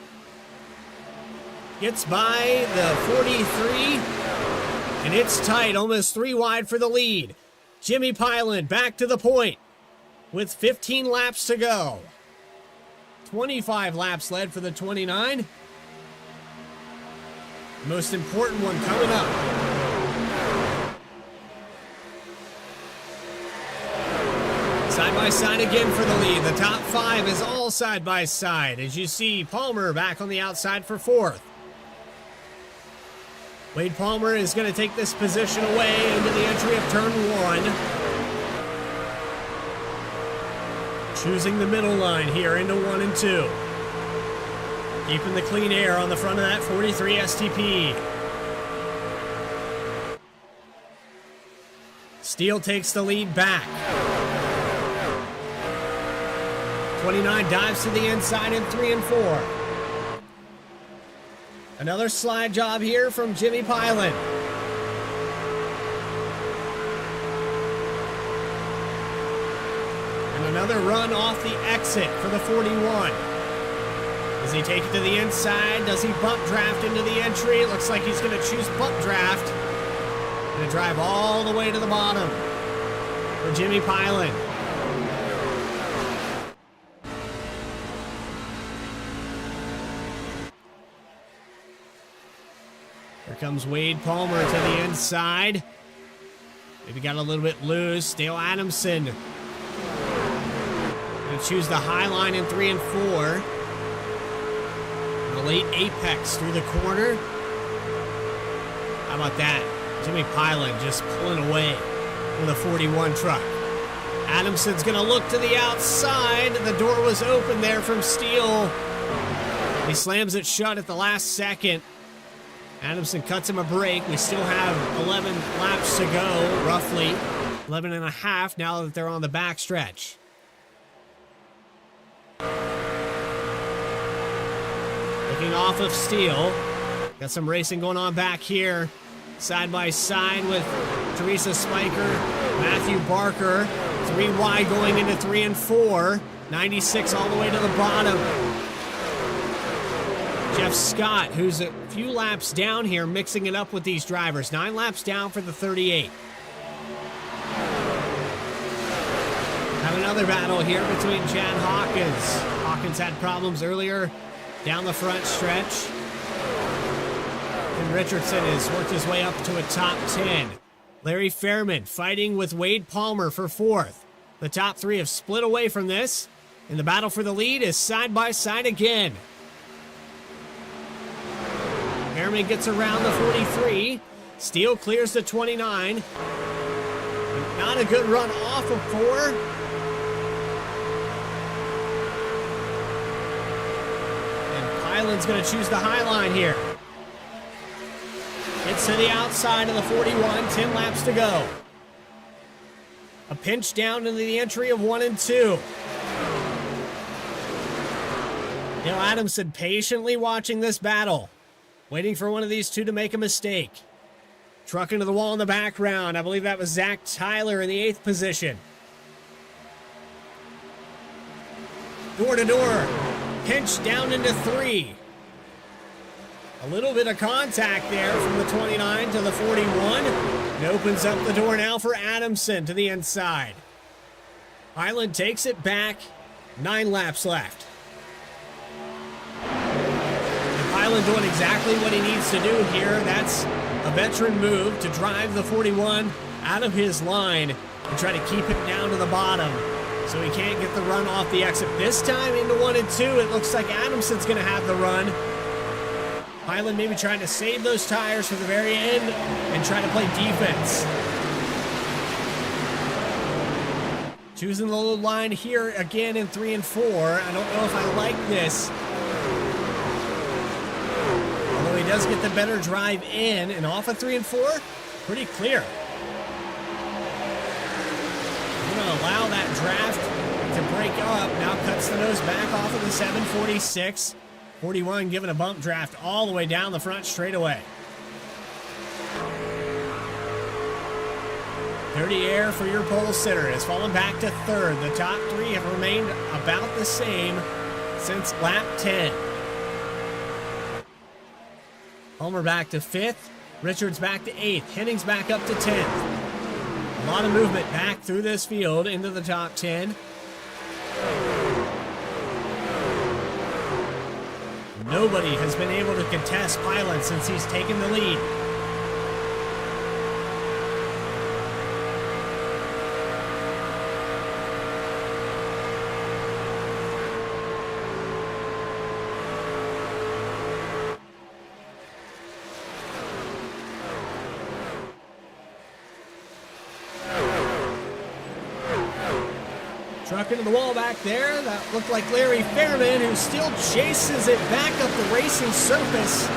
Gets by the 43, and it's tight, almost 3 wide for the lead. Jimmy Pyland back to the point with 15 laps to go. 25 laps led for the 29. Most important one coming up. Side by side again for the lead. The top 5 is all side by side. As you see, Palmer back on the outside for 4th. Wade Palmer is going to take this position away into the entry of turn 1. Choosing the middle line here into 1 and 2. Keeping the clean air on the front of that 43 STP. Steele takes the lead back. 29 dives to the inside in 3 and 4. Another slide job here from Jimmy Pilot. And another run off the exit for the 41. Does he take it to the inside? Does he bump draft into the entry? It looks like he's going to choose bump draft. Going to drive all the way to the bottom for Jimmy Pilot. Here comes Wade Palmer to the inside. Maybe got a little bit loose. Dale Adamson going to choose the high line in 3 and 4. The late apex through the corner. How about that? Jimmy Pilot just pulling away from the 41 truck. Adamson's going to look to the outside. The door was open there from Steele. He slams it shut at the last second. Adamson cuts him a break. We still have 11 laps to go, roughly 11 and a half now that they're on the backstretch. Looking off of Steele. Got some racing going on back here. Side by side with Teresa Spiker, Matthew Barker. 3 wide going into 3 and 4. 96 all the way to the bottom. Jeff Scott, who's a few laps down here, mixing it up with these drivers. 9 laps down for the 38. Have another battle here between Chad Hawkins. Hawkins had problems earlier down the front stretch. And Richardson has worked his way up to a top 10. Larry Fairman fighting with Wade Palmer for 4th. The top 3 have split away from this. And the battle for the lead is side by side again. Fairman gets around the 43. Steele clears the 29. Not a good run off of 4. Pilot's going to choose the high line here. Gets to the outside of the 41, 10 laps to go. A pinch down into the entry of 1 and 2. Dale Adamson patiently watching this battle, waiting for one of these two to make a mistake. Truck into the wall in the background. I believe that was Zach Tyler in the 8th position. Door to door. Pinch down into 3. A little bit of contact there from the 29 to the 41. It opens up the door now for Adamson to the inside. Highland takes it back. 9 laps left. And Highland doing exactly what he needs to do here. That's a veteran move to drive the 41 out of his line and try to keep it down to the bottom, so he can't get the run off the exit. This time into 1 and 2, it looks like Adamson's going to have the run. Highland maybe trying to save those tires for the very end and try to play defense. Choosing the low line here again in 3 and 4. I don't know if I like this. Although he does get the better drive in and off of 3 and 4, pretty clear. Allow that draft to break up. Now cuts the nose back off of the 746. 41 giving a bump draft all the way down the front straightaway. Dirty air for your pole sitter has fallen back to 3rd. The top 3 have remained about the same since lap 10. Palmer back to 5th. Richards back to 8th. Hennings back up to 10th. A lot of movement back through this field into the top 10. Nobody has been able to contest Pilot since he's taken the lead. Truck into the wall back there. That looked like Larry Fairman, who still chases it back up the racing surface.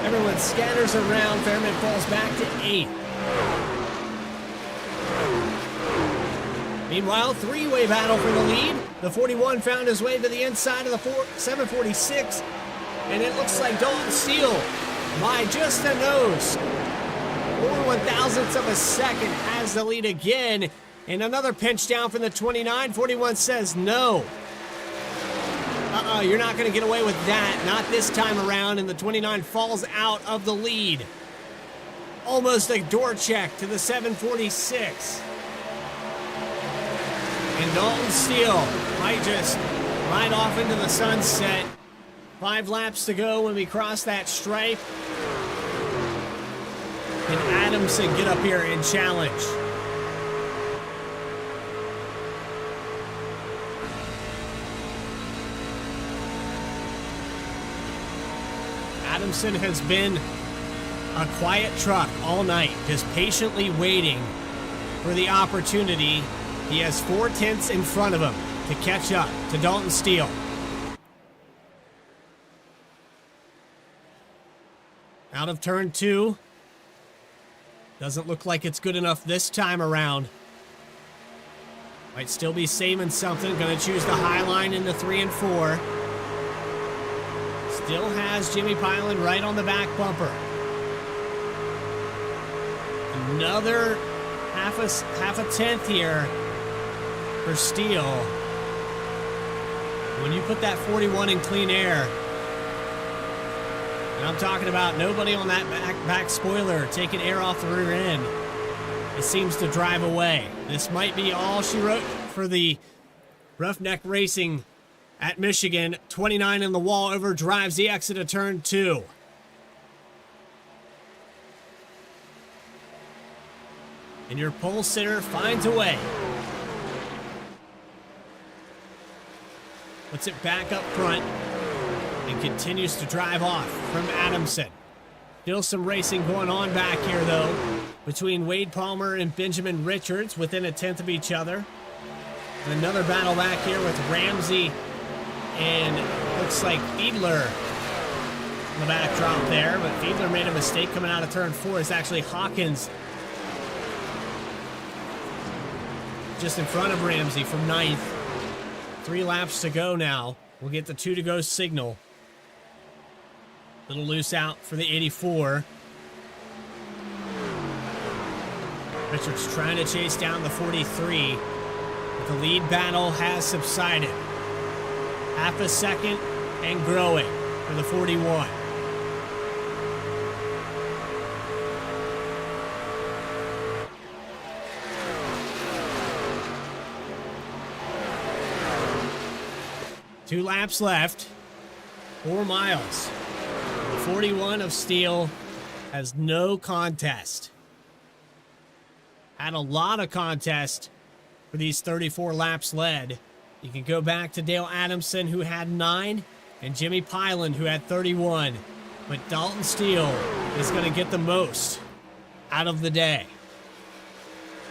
Everyone scatters around. Fairman falls back to 8th. Meanwhile, three-way battle for the lead. The 41 found his way to the inside of the 746, and it looks like Dalton Steele, by just a nose, 4/1000ths of a second, has the lead again. And another pinch down from the 29. 41 says no. You're not going to get away with that. Not this time around. And the 29 falls out of the lead. Almost a door check to the 746. And Dalton Steele might just ride off into the sunset. 5 laps to go when we cross that stripe. Can Adamson get up here and challenge? Adamson has been a quiet truck all night, just patiently waiting for the opportunity. He has 4/10 in front of him to catch up to Dalton Steele. Out of turn 2. Doesn't look like it's good enough this time around. Might still be saving something. Gonna choose the high line into 3 and 4. Still has Jimmy Pilot right on the back bumper. Another half a tenth here for Steele. When you put that 41 in clean air, and I'm talking about nobody on that back spoiler taking air off the rear end, it seems to drive away. This might be all she wrote for the Roughneck Racing at Michigan. 29 in the wall, overdrives the exit of turn 2. And your pole sitter finds a way. Puts it back up front and continues to drive off from Adamson. Still some racing going on back here, though, between Wade Palmer and Benjamin Richards, within 1/10 of each other. And another battle back here with Ramsey and looks like Fiedler in the backdrop there, but Fiedler made a mistake coming out of turn 4. It's actually Hawkins just in front of Ramsey from 9th. 3 laps to go now. We'll get the 2 to go signal. Little loose out for the 84. Richards trying to chase down the 43, but the lead battle has subsided. Half a second and growing for the 41. Two laps left, 4 miles. The 41 of Steele has no contest. Had a lot of contest for these 34 laps led. You can go back to Dale Adamson, who had 9, and Jimmy Pilot, who had 31. But Dalton Steele is going to get the most out of the day.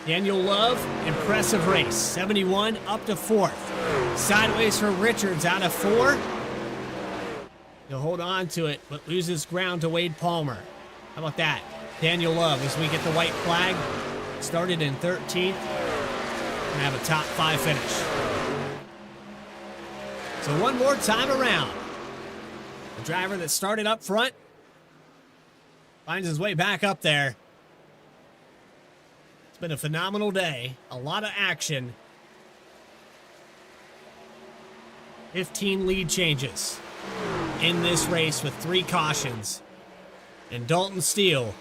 Daniel Love, impressive race. 71 up to 4th. Sideways for Richards out of 4. He'll hold on to it, but loses ground to Wade Palmer. How about that? Daniel Love, as we get the white flag, started in 13th and have a top 5 finish. So one more time around. The driver that started up front finds his way back up there. It's been a phenomenal day. A lot of action. 15 lead changes in this race with 3 cautions. And Dalton Steele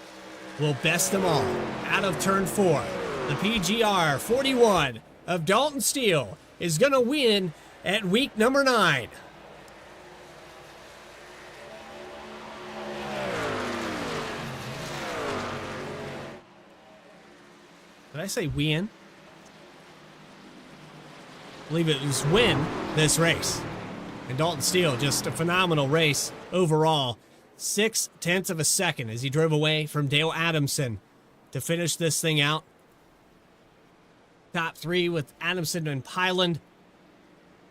will best them all out of turn 4. The PGR 41 of Dalton Steele is going to win at week number 9. Did I say win? I believe it was win this race. And Dalton Steele, just a phenomenal race overall. 0.6 of a second as he drove away from Dale Adamson to finish this thing out. Top three with Adamson and Pyland.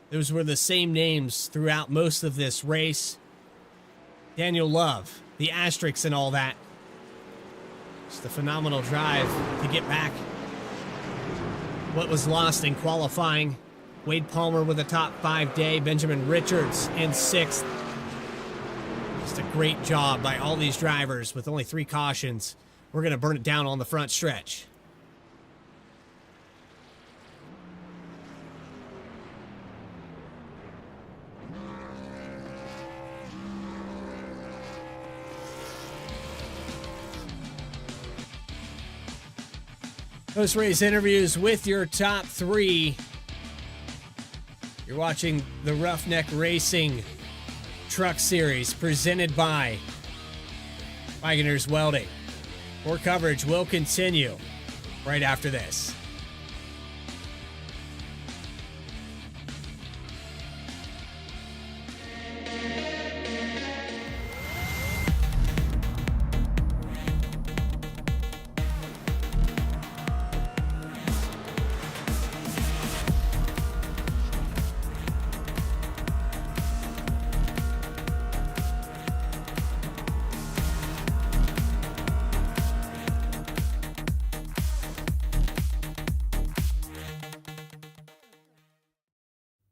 Those were the same names throughout most of this race. Daniel Love, the asterisks and all that. Just a phenomenal drive to get back what was lost in qualifying. Wade Palmer with a top 5 day. Benjamin Richards in 6th. Just a great job by all these drivers with only 3 cautions. We're going to burn it down on the front stretch. Post-race interviews with your top 3. You're watching the Roughneck Racing Truck Series presented by Wagoner's Welding. More coverage will continue right after this.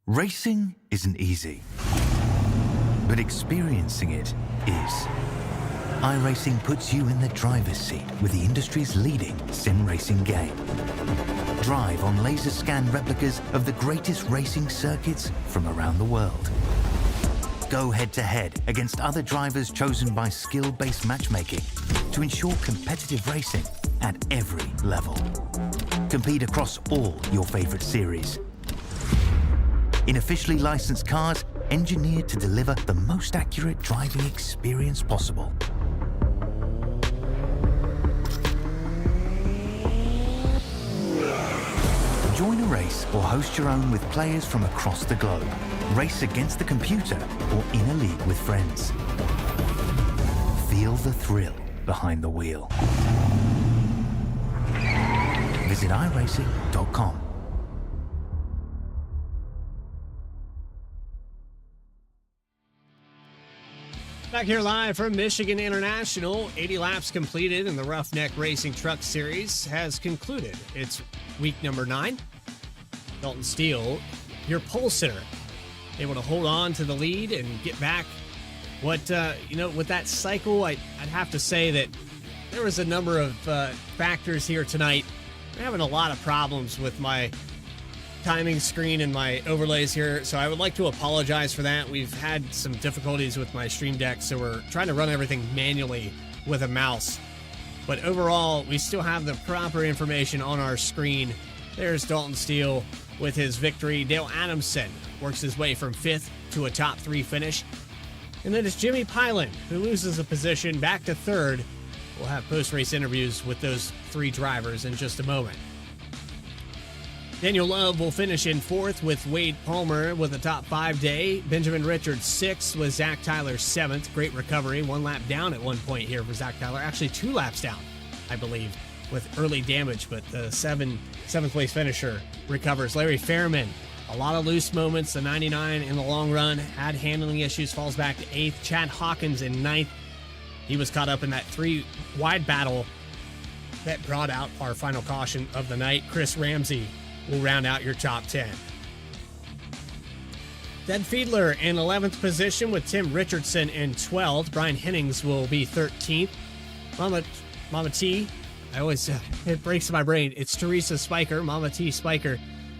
Racing isn't easy, but experiencing it is. iRacing puts you in the driver's seat with the industry's leading sim racing game. Drive on laser scan replicas of the greatest racing circuits from around the world. Go head-to-head against other drivers chosen by skill-based matchmaking to ensure competitive racing at every level. Compete across all your favorite series. In officially licensed cars, engineered to deliver the most accurate driving experience possible. Join a race or host your own with players from across the globe. Race against the computer or in a league with friends. Feel the thrill behind the wheel. Visit iRacing.com. Back here live from Michigan International. 80 laps completed and the Roughneck Racing Truck Series has concluded its week number 9. Dalton Steele, your pole sitter, able to hold on to the lead and get back. With that cycle, I'd have to say that there was a number of factors here tonight. I'm having a lot of problems with my timing screen and my overlays here, so I would like to apologize for that. We've had some difficulties with my Stream Deck, so we're trying to run everything manually with a mouse. But overall, we still have the proper information on our screen. There's Dalton Steele with his victory. Dale Adamson works his way from 5th to a top 3 finish. And then it's Jimmy Pyland, who loses a position back to 3rd. We'll have post-race interviews with those 3 drivers in just a moment. Daniel Love will finish in 4th with Wade Palmer with a top 5 day. Benjamin Richards 6th with Zach Tyler 7th. Great recovery. 1 lap down at one point here for Zach Tyler. Actually 2 laps down, I believe, with early damage, but the 7th place finisher recovers. Larry Fairman, a lot of loose moments. The 99 in the long run had handling issues, falls back to 8th. Chad Hawkins in 9th. He was caught up in that 3 wide battle that brought out our final caution of the night. Chris Ramsey will round out your top 10. Ted Fiedler in 11th position with Tim Richardson in 12th. Brian Hennings will be 13th. Mama T, it breaks my brain. It's Teresa Spiker, Mama T Spiker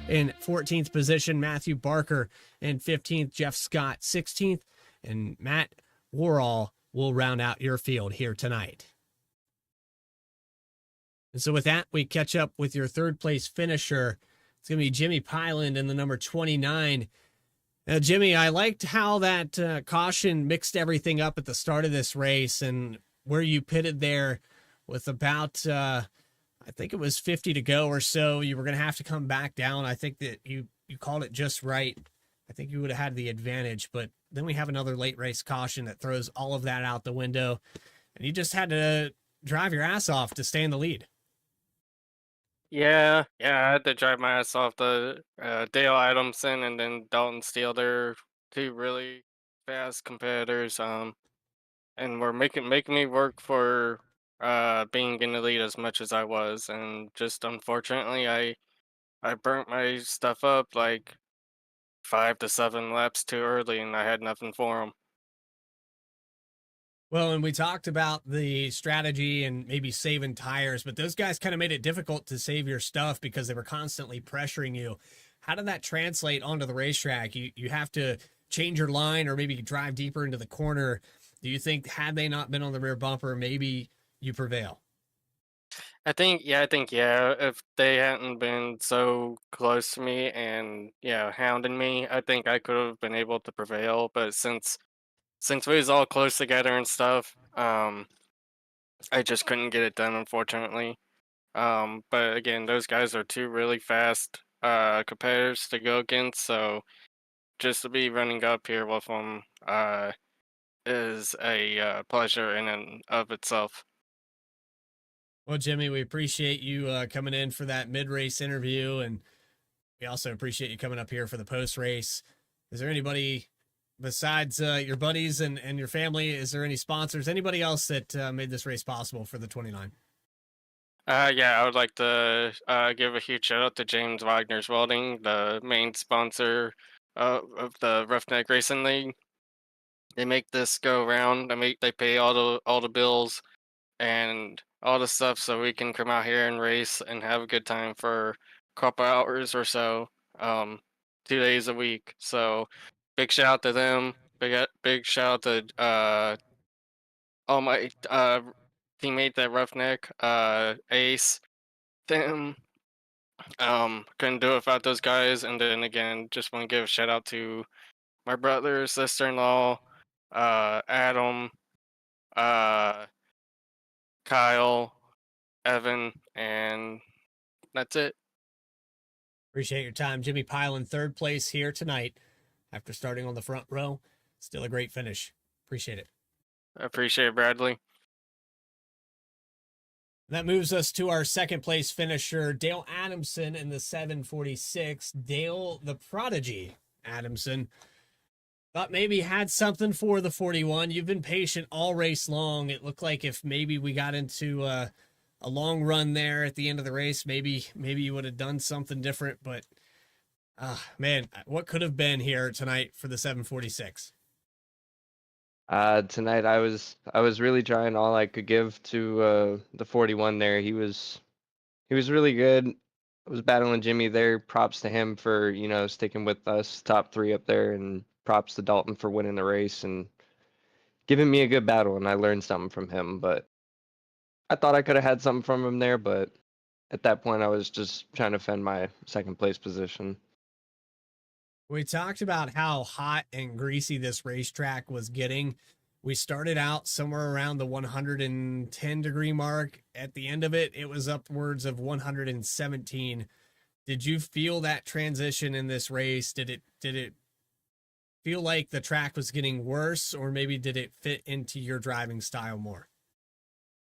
in 14th position. Matthew Barker in 15th. Jeff Scott 16th. And Matt Worrall will round out your field here tonight. And so with that, we catch up with your 3rd place finisher. It's going to be Jimmy Pyland in the number 29. Now, Jimmy, I liked how that caution mixed everything up at the start of this race and where you pitted there with about, I think it was 50 to go or so. You were going to have to come back down. I think that you called it just right. I think you would have had the advantage, but then we have another late race caution that throws all of that out the window, and you just had to drive your ass off to stay in the lead. Yeah, I had to drive my ass off. The Dale Adamson and then Dalton Steele, they're two really fast competitors. And were making me work for being in the lead as much as I was, and just unfortunately, I burnt my stuff up like 5 to 7 laps too early, and I had nothing for them. Well, and we talked about the strategy and maybe saving tires, but those guys kind of made it difficult to save your stuff because they were constantly pressuring you. How did that translate onto the racetrack? You have to change your line or maybe drive deeper into the corner. Do you think had they not been on the rear bumper, maybe you prevail? I think, if they hadn't been so close to me and hounding me, I think I could have been able to prevail. But since we was all close together and stuff, I just couldn't get it done, unfortunately. But again, those guys are two really fast competitors to go against, so just to be running up here with them is a pleasure in and of itself. Well, Jimmy, we appreciate you coming in for that mid-race interview, and we also appreciate you coming up here for the post-race. Is there anybody besides your buddies and your family? Is there any sponsors? Anybody else that made this race possible for the 29? I would like to give a huge shout out to James Wagner's Welding, the main sponsor of the Roughneck Racing League. They make this go around. They pay all the bills and all the stuff so we can come out here and race and have a good time for a couple hours or so, 2 days a week. So big shout out to them. Big shout out to all my teammates at Roughneck, Ace, Tim. Couldn't do it without those guys. And then again, just want to give a shout out to my brother, sister-in-law, Adam, uh, Kyle, Evan, and that's it. Appreciate your time. Jimmy Pilen, third place here tonight after starting on the front row. Still a great finish. Appreciate it. I appreciate it, Bradley. That moves us to our second place finisher, Dale Adamson in the 746. Dale, the prodigy Adamson, thought maybe had something for the 41. You've been patient all race long. It looked like if maybe we got into a long run there at the end of the race, maybe you would have done something different. But man, what could have been here tonight for the 746? Tonight I was really trying all I could give to the 41 there. He was really good. I was battling Jimmy there. Props to him for, sticking with us, top three up there, and props to Dalton for winning the race and giving me a good battle, and I learned something from him. But I thought I could have had something from him there, but at that point I was just trying to defend my second place position. We talked about how hot and greasy this racetrack was getting. We started out somewhere around the 110 degree mark. At the end of it, it was upwards of 117. Did you feel that transition in this race? Did it feel like the track was getting worse, or maybe did it fit into your driving style more?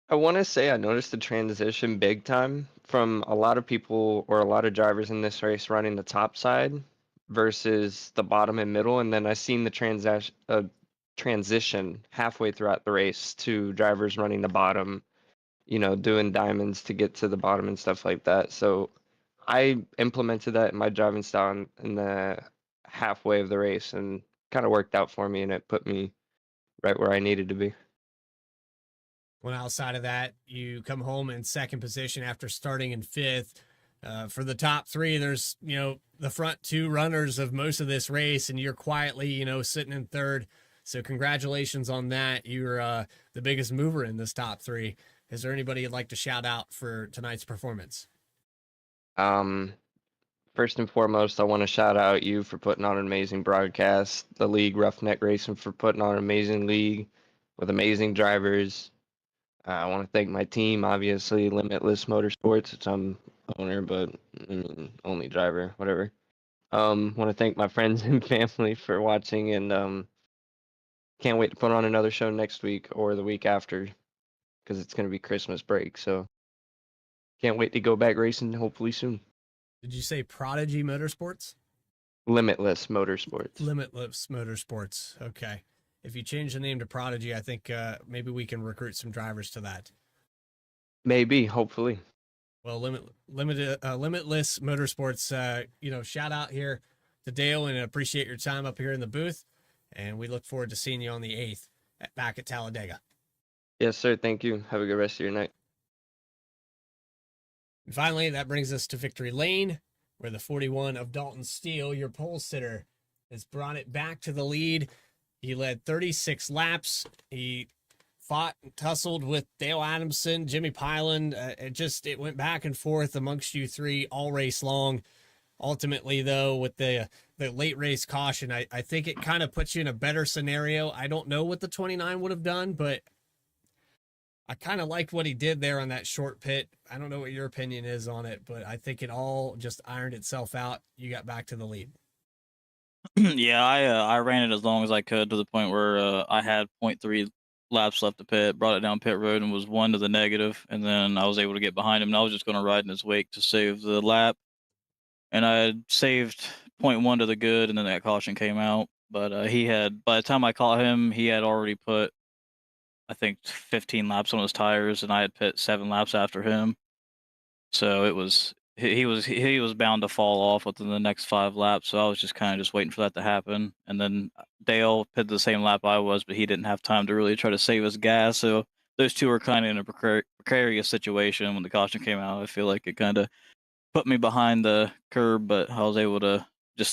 I want to say I noticed the transition big time from a lot of people or a lot of drivers in this race running the top side versus the bottom and middle, and then I seen the transition halfway throughout the race to drivers running the bottom, doing diamonds to get to the bottom and stuff like that. So I implemented that in my driving style in the halfway of the race, and kind of worked out for me, and it put me right where I needed to be. Well, outside of that, you come home in second position after starting in fifth. For the top three, there's, the front two runners of most of this race, and you're quietly, sitting in third. So congratulations on that. You're the biggest mover in this top three. Is there anybody you'd like to shout out for tonight's performance? First and foremost, I want to shout out you for putting on an amazing broadcast, the league, Roughneck Racing, for putting on an amazing league with amazing drivers. I want to thank my team, obviously, Limitless Motorsports, which I'm owner, but only driver, whatever. Want to thank my friends and family for watching, and can't wait to put on another show next week or the week after, because it's going to be Christmas break. So can't wait to go back racing hopefully soon. Did you say Prodigy Motorsports? Limitless Motorsports. Limitless Motorsports. Okay. If you change the name to Prodigy, I think maybe we can recruit some drivers to that. Maybe, hopefully. Well, Limitless Motorsports, shout out here to Dale and appreciate your time up here in the booth. And we look forward to seeing you on the 8th back at Talladega. Yes, sir. Thank you. Have a good rest of your night. And finally, that brings us to Victory Lane, where the 41 of Dalton Steele, your pole sitter, has brought it back to the lead. He led 36 laps. He fought and tussled with Dale Adamson, Jimmy Pyland. It went back and forth amongst you three all race long. Ultimately, though, with the late race caution, I think it kind of puts you in a better scenario. I don't know what the 29 would have done, but I kind of liked what he did there on that short pit. I don't know what your opinion is on it, but I think it all just ironed itself out. You got back to the lead. Yeah, I ran it as long as I could to the point where I had 0.3 laps left to pit, brought it down pit road and was 1 to the negative, and then I was able to get behind him, and I was just going to ride in his wake to save the lap. And I had saved 0.1 to the good, and then that caution came out. But by the time I caught him, he had already put, I think, 15 laps on his tires, and I had pit 7 laps after him. So it was he was bound to fall off within the next 5 laps. So I was just kind of just waiting for that to happen. And then Dale pitted the same lap I was, but he didn't have time to really try to save his gas. So those two were kind of in a precarious situation when the caution came out. I feel like it kind of put me behind the curb, but I was able to just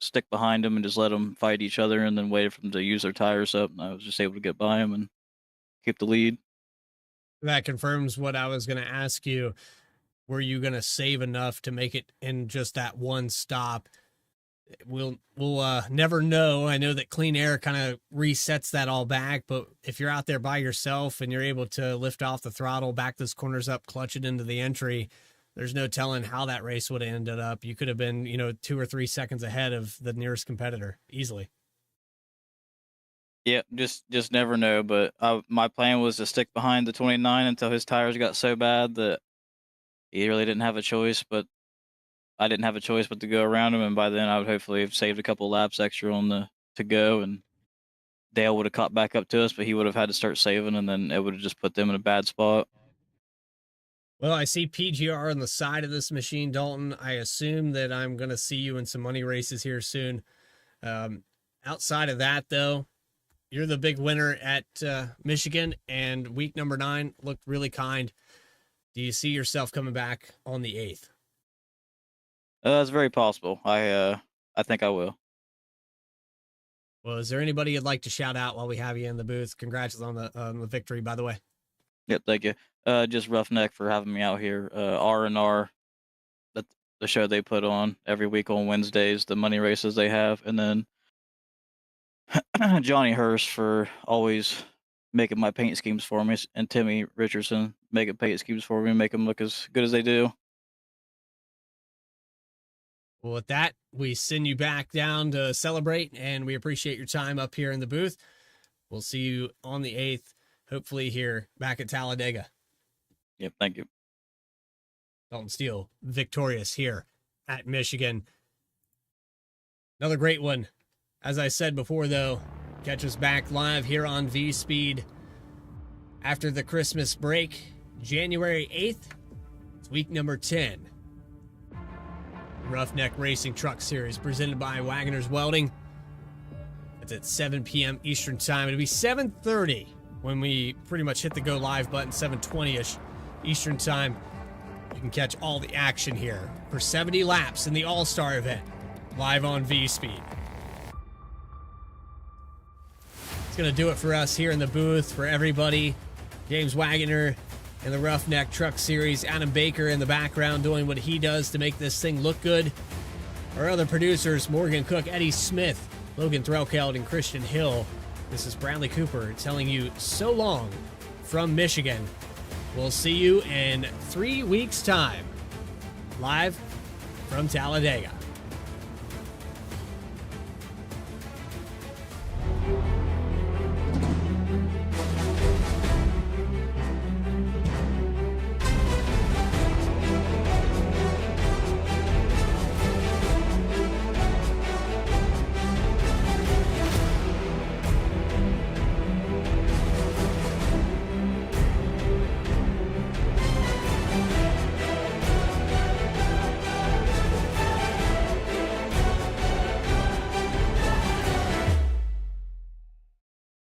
stick behind him and just let them fight each other, and then waited for them to use their tires up, and I was just able to get by him and keep the lead. That confirms what I was going to ask you. Were you going to save enough to make it in just that one stop? We'll never know. I know that clean air kind of resets that all back, but if you're out there by yourself and you're able to lift off the throttle, back those corners up, clutch it into the entry, there's no telling how that race would have ended up. You could have been, 2 or 3 seconds ahead of the nearest competitor easily. Yeah, just never know. But my plan was to stick behind the 29 until his tires got so bad that he really didn't have a choice. But I didn't have a choice but to go around him, and by then I would hopefully have saved a couple laps extra on to go, and Dale would have caught back up to us, but he would have had to start saving, and then it would have just put them in a bad spot. Well, I see PGR on the side of this machine, Dalton. I assume that I'm going to see you in some money races here soon. Outside of that, though, you're the big winner at Michigan, and week number 9 looked really kind. Do you see yourself coming back on the 8th? That's very possible. I think I will. Well, is there anybody you'd like to shout out while we have you in the booth? Congrats on the victory, by the way. Yep, thank you. Just Roughneck for having me out here. R&R, the show they put on every week on Wednesdays, the money races they have, and then Johnny Hurst for always making my paint schemes for me, and Timmy Richardson making paint schemes for me and make them look as good as they do. Well, with that, we send you back down to celebrate, and we appreciate your time up here in the booth. We'll see you on the 8th, hopefully here back at Talladega. Yep, thank you. Dalton Steele, victorious here at Michigan. Another great one. As I said before, though, catch us back live here on V-Speed after the Christmas break, January 8th. It's week number 10. Roughneck Racing Truck Series presented by Wagoner's Welding. It's at 7 p.m. Eastern Time. It'll be 7:30 when we pretty much hit the go live button, 7:20-ish Eastern Time. You can catch all the action here for 70 laps in the All-Star event, live on V-Speed. It's going to do it for us here in the booth. For everybody, James Wagoner and the Roughneck Truck Series, Adam Baker in the background doing what he does to make this thing look good. Our other producers, Morgan Cook, Eddie Smith, Logan Threlkeld, and Christian Hill. This is Bradley Cooper telling you so long from Michigan. We'll see you in 3 weeks' time, live from Talladega.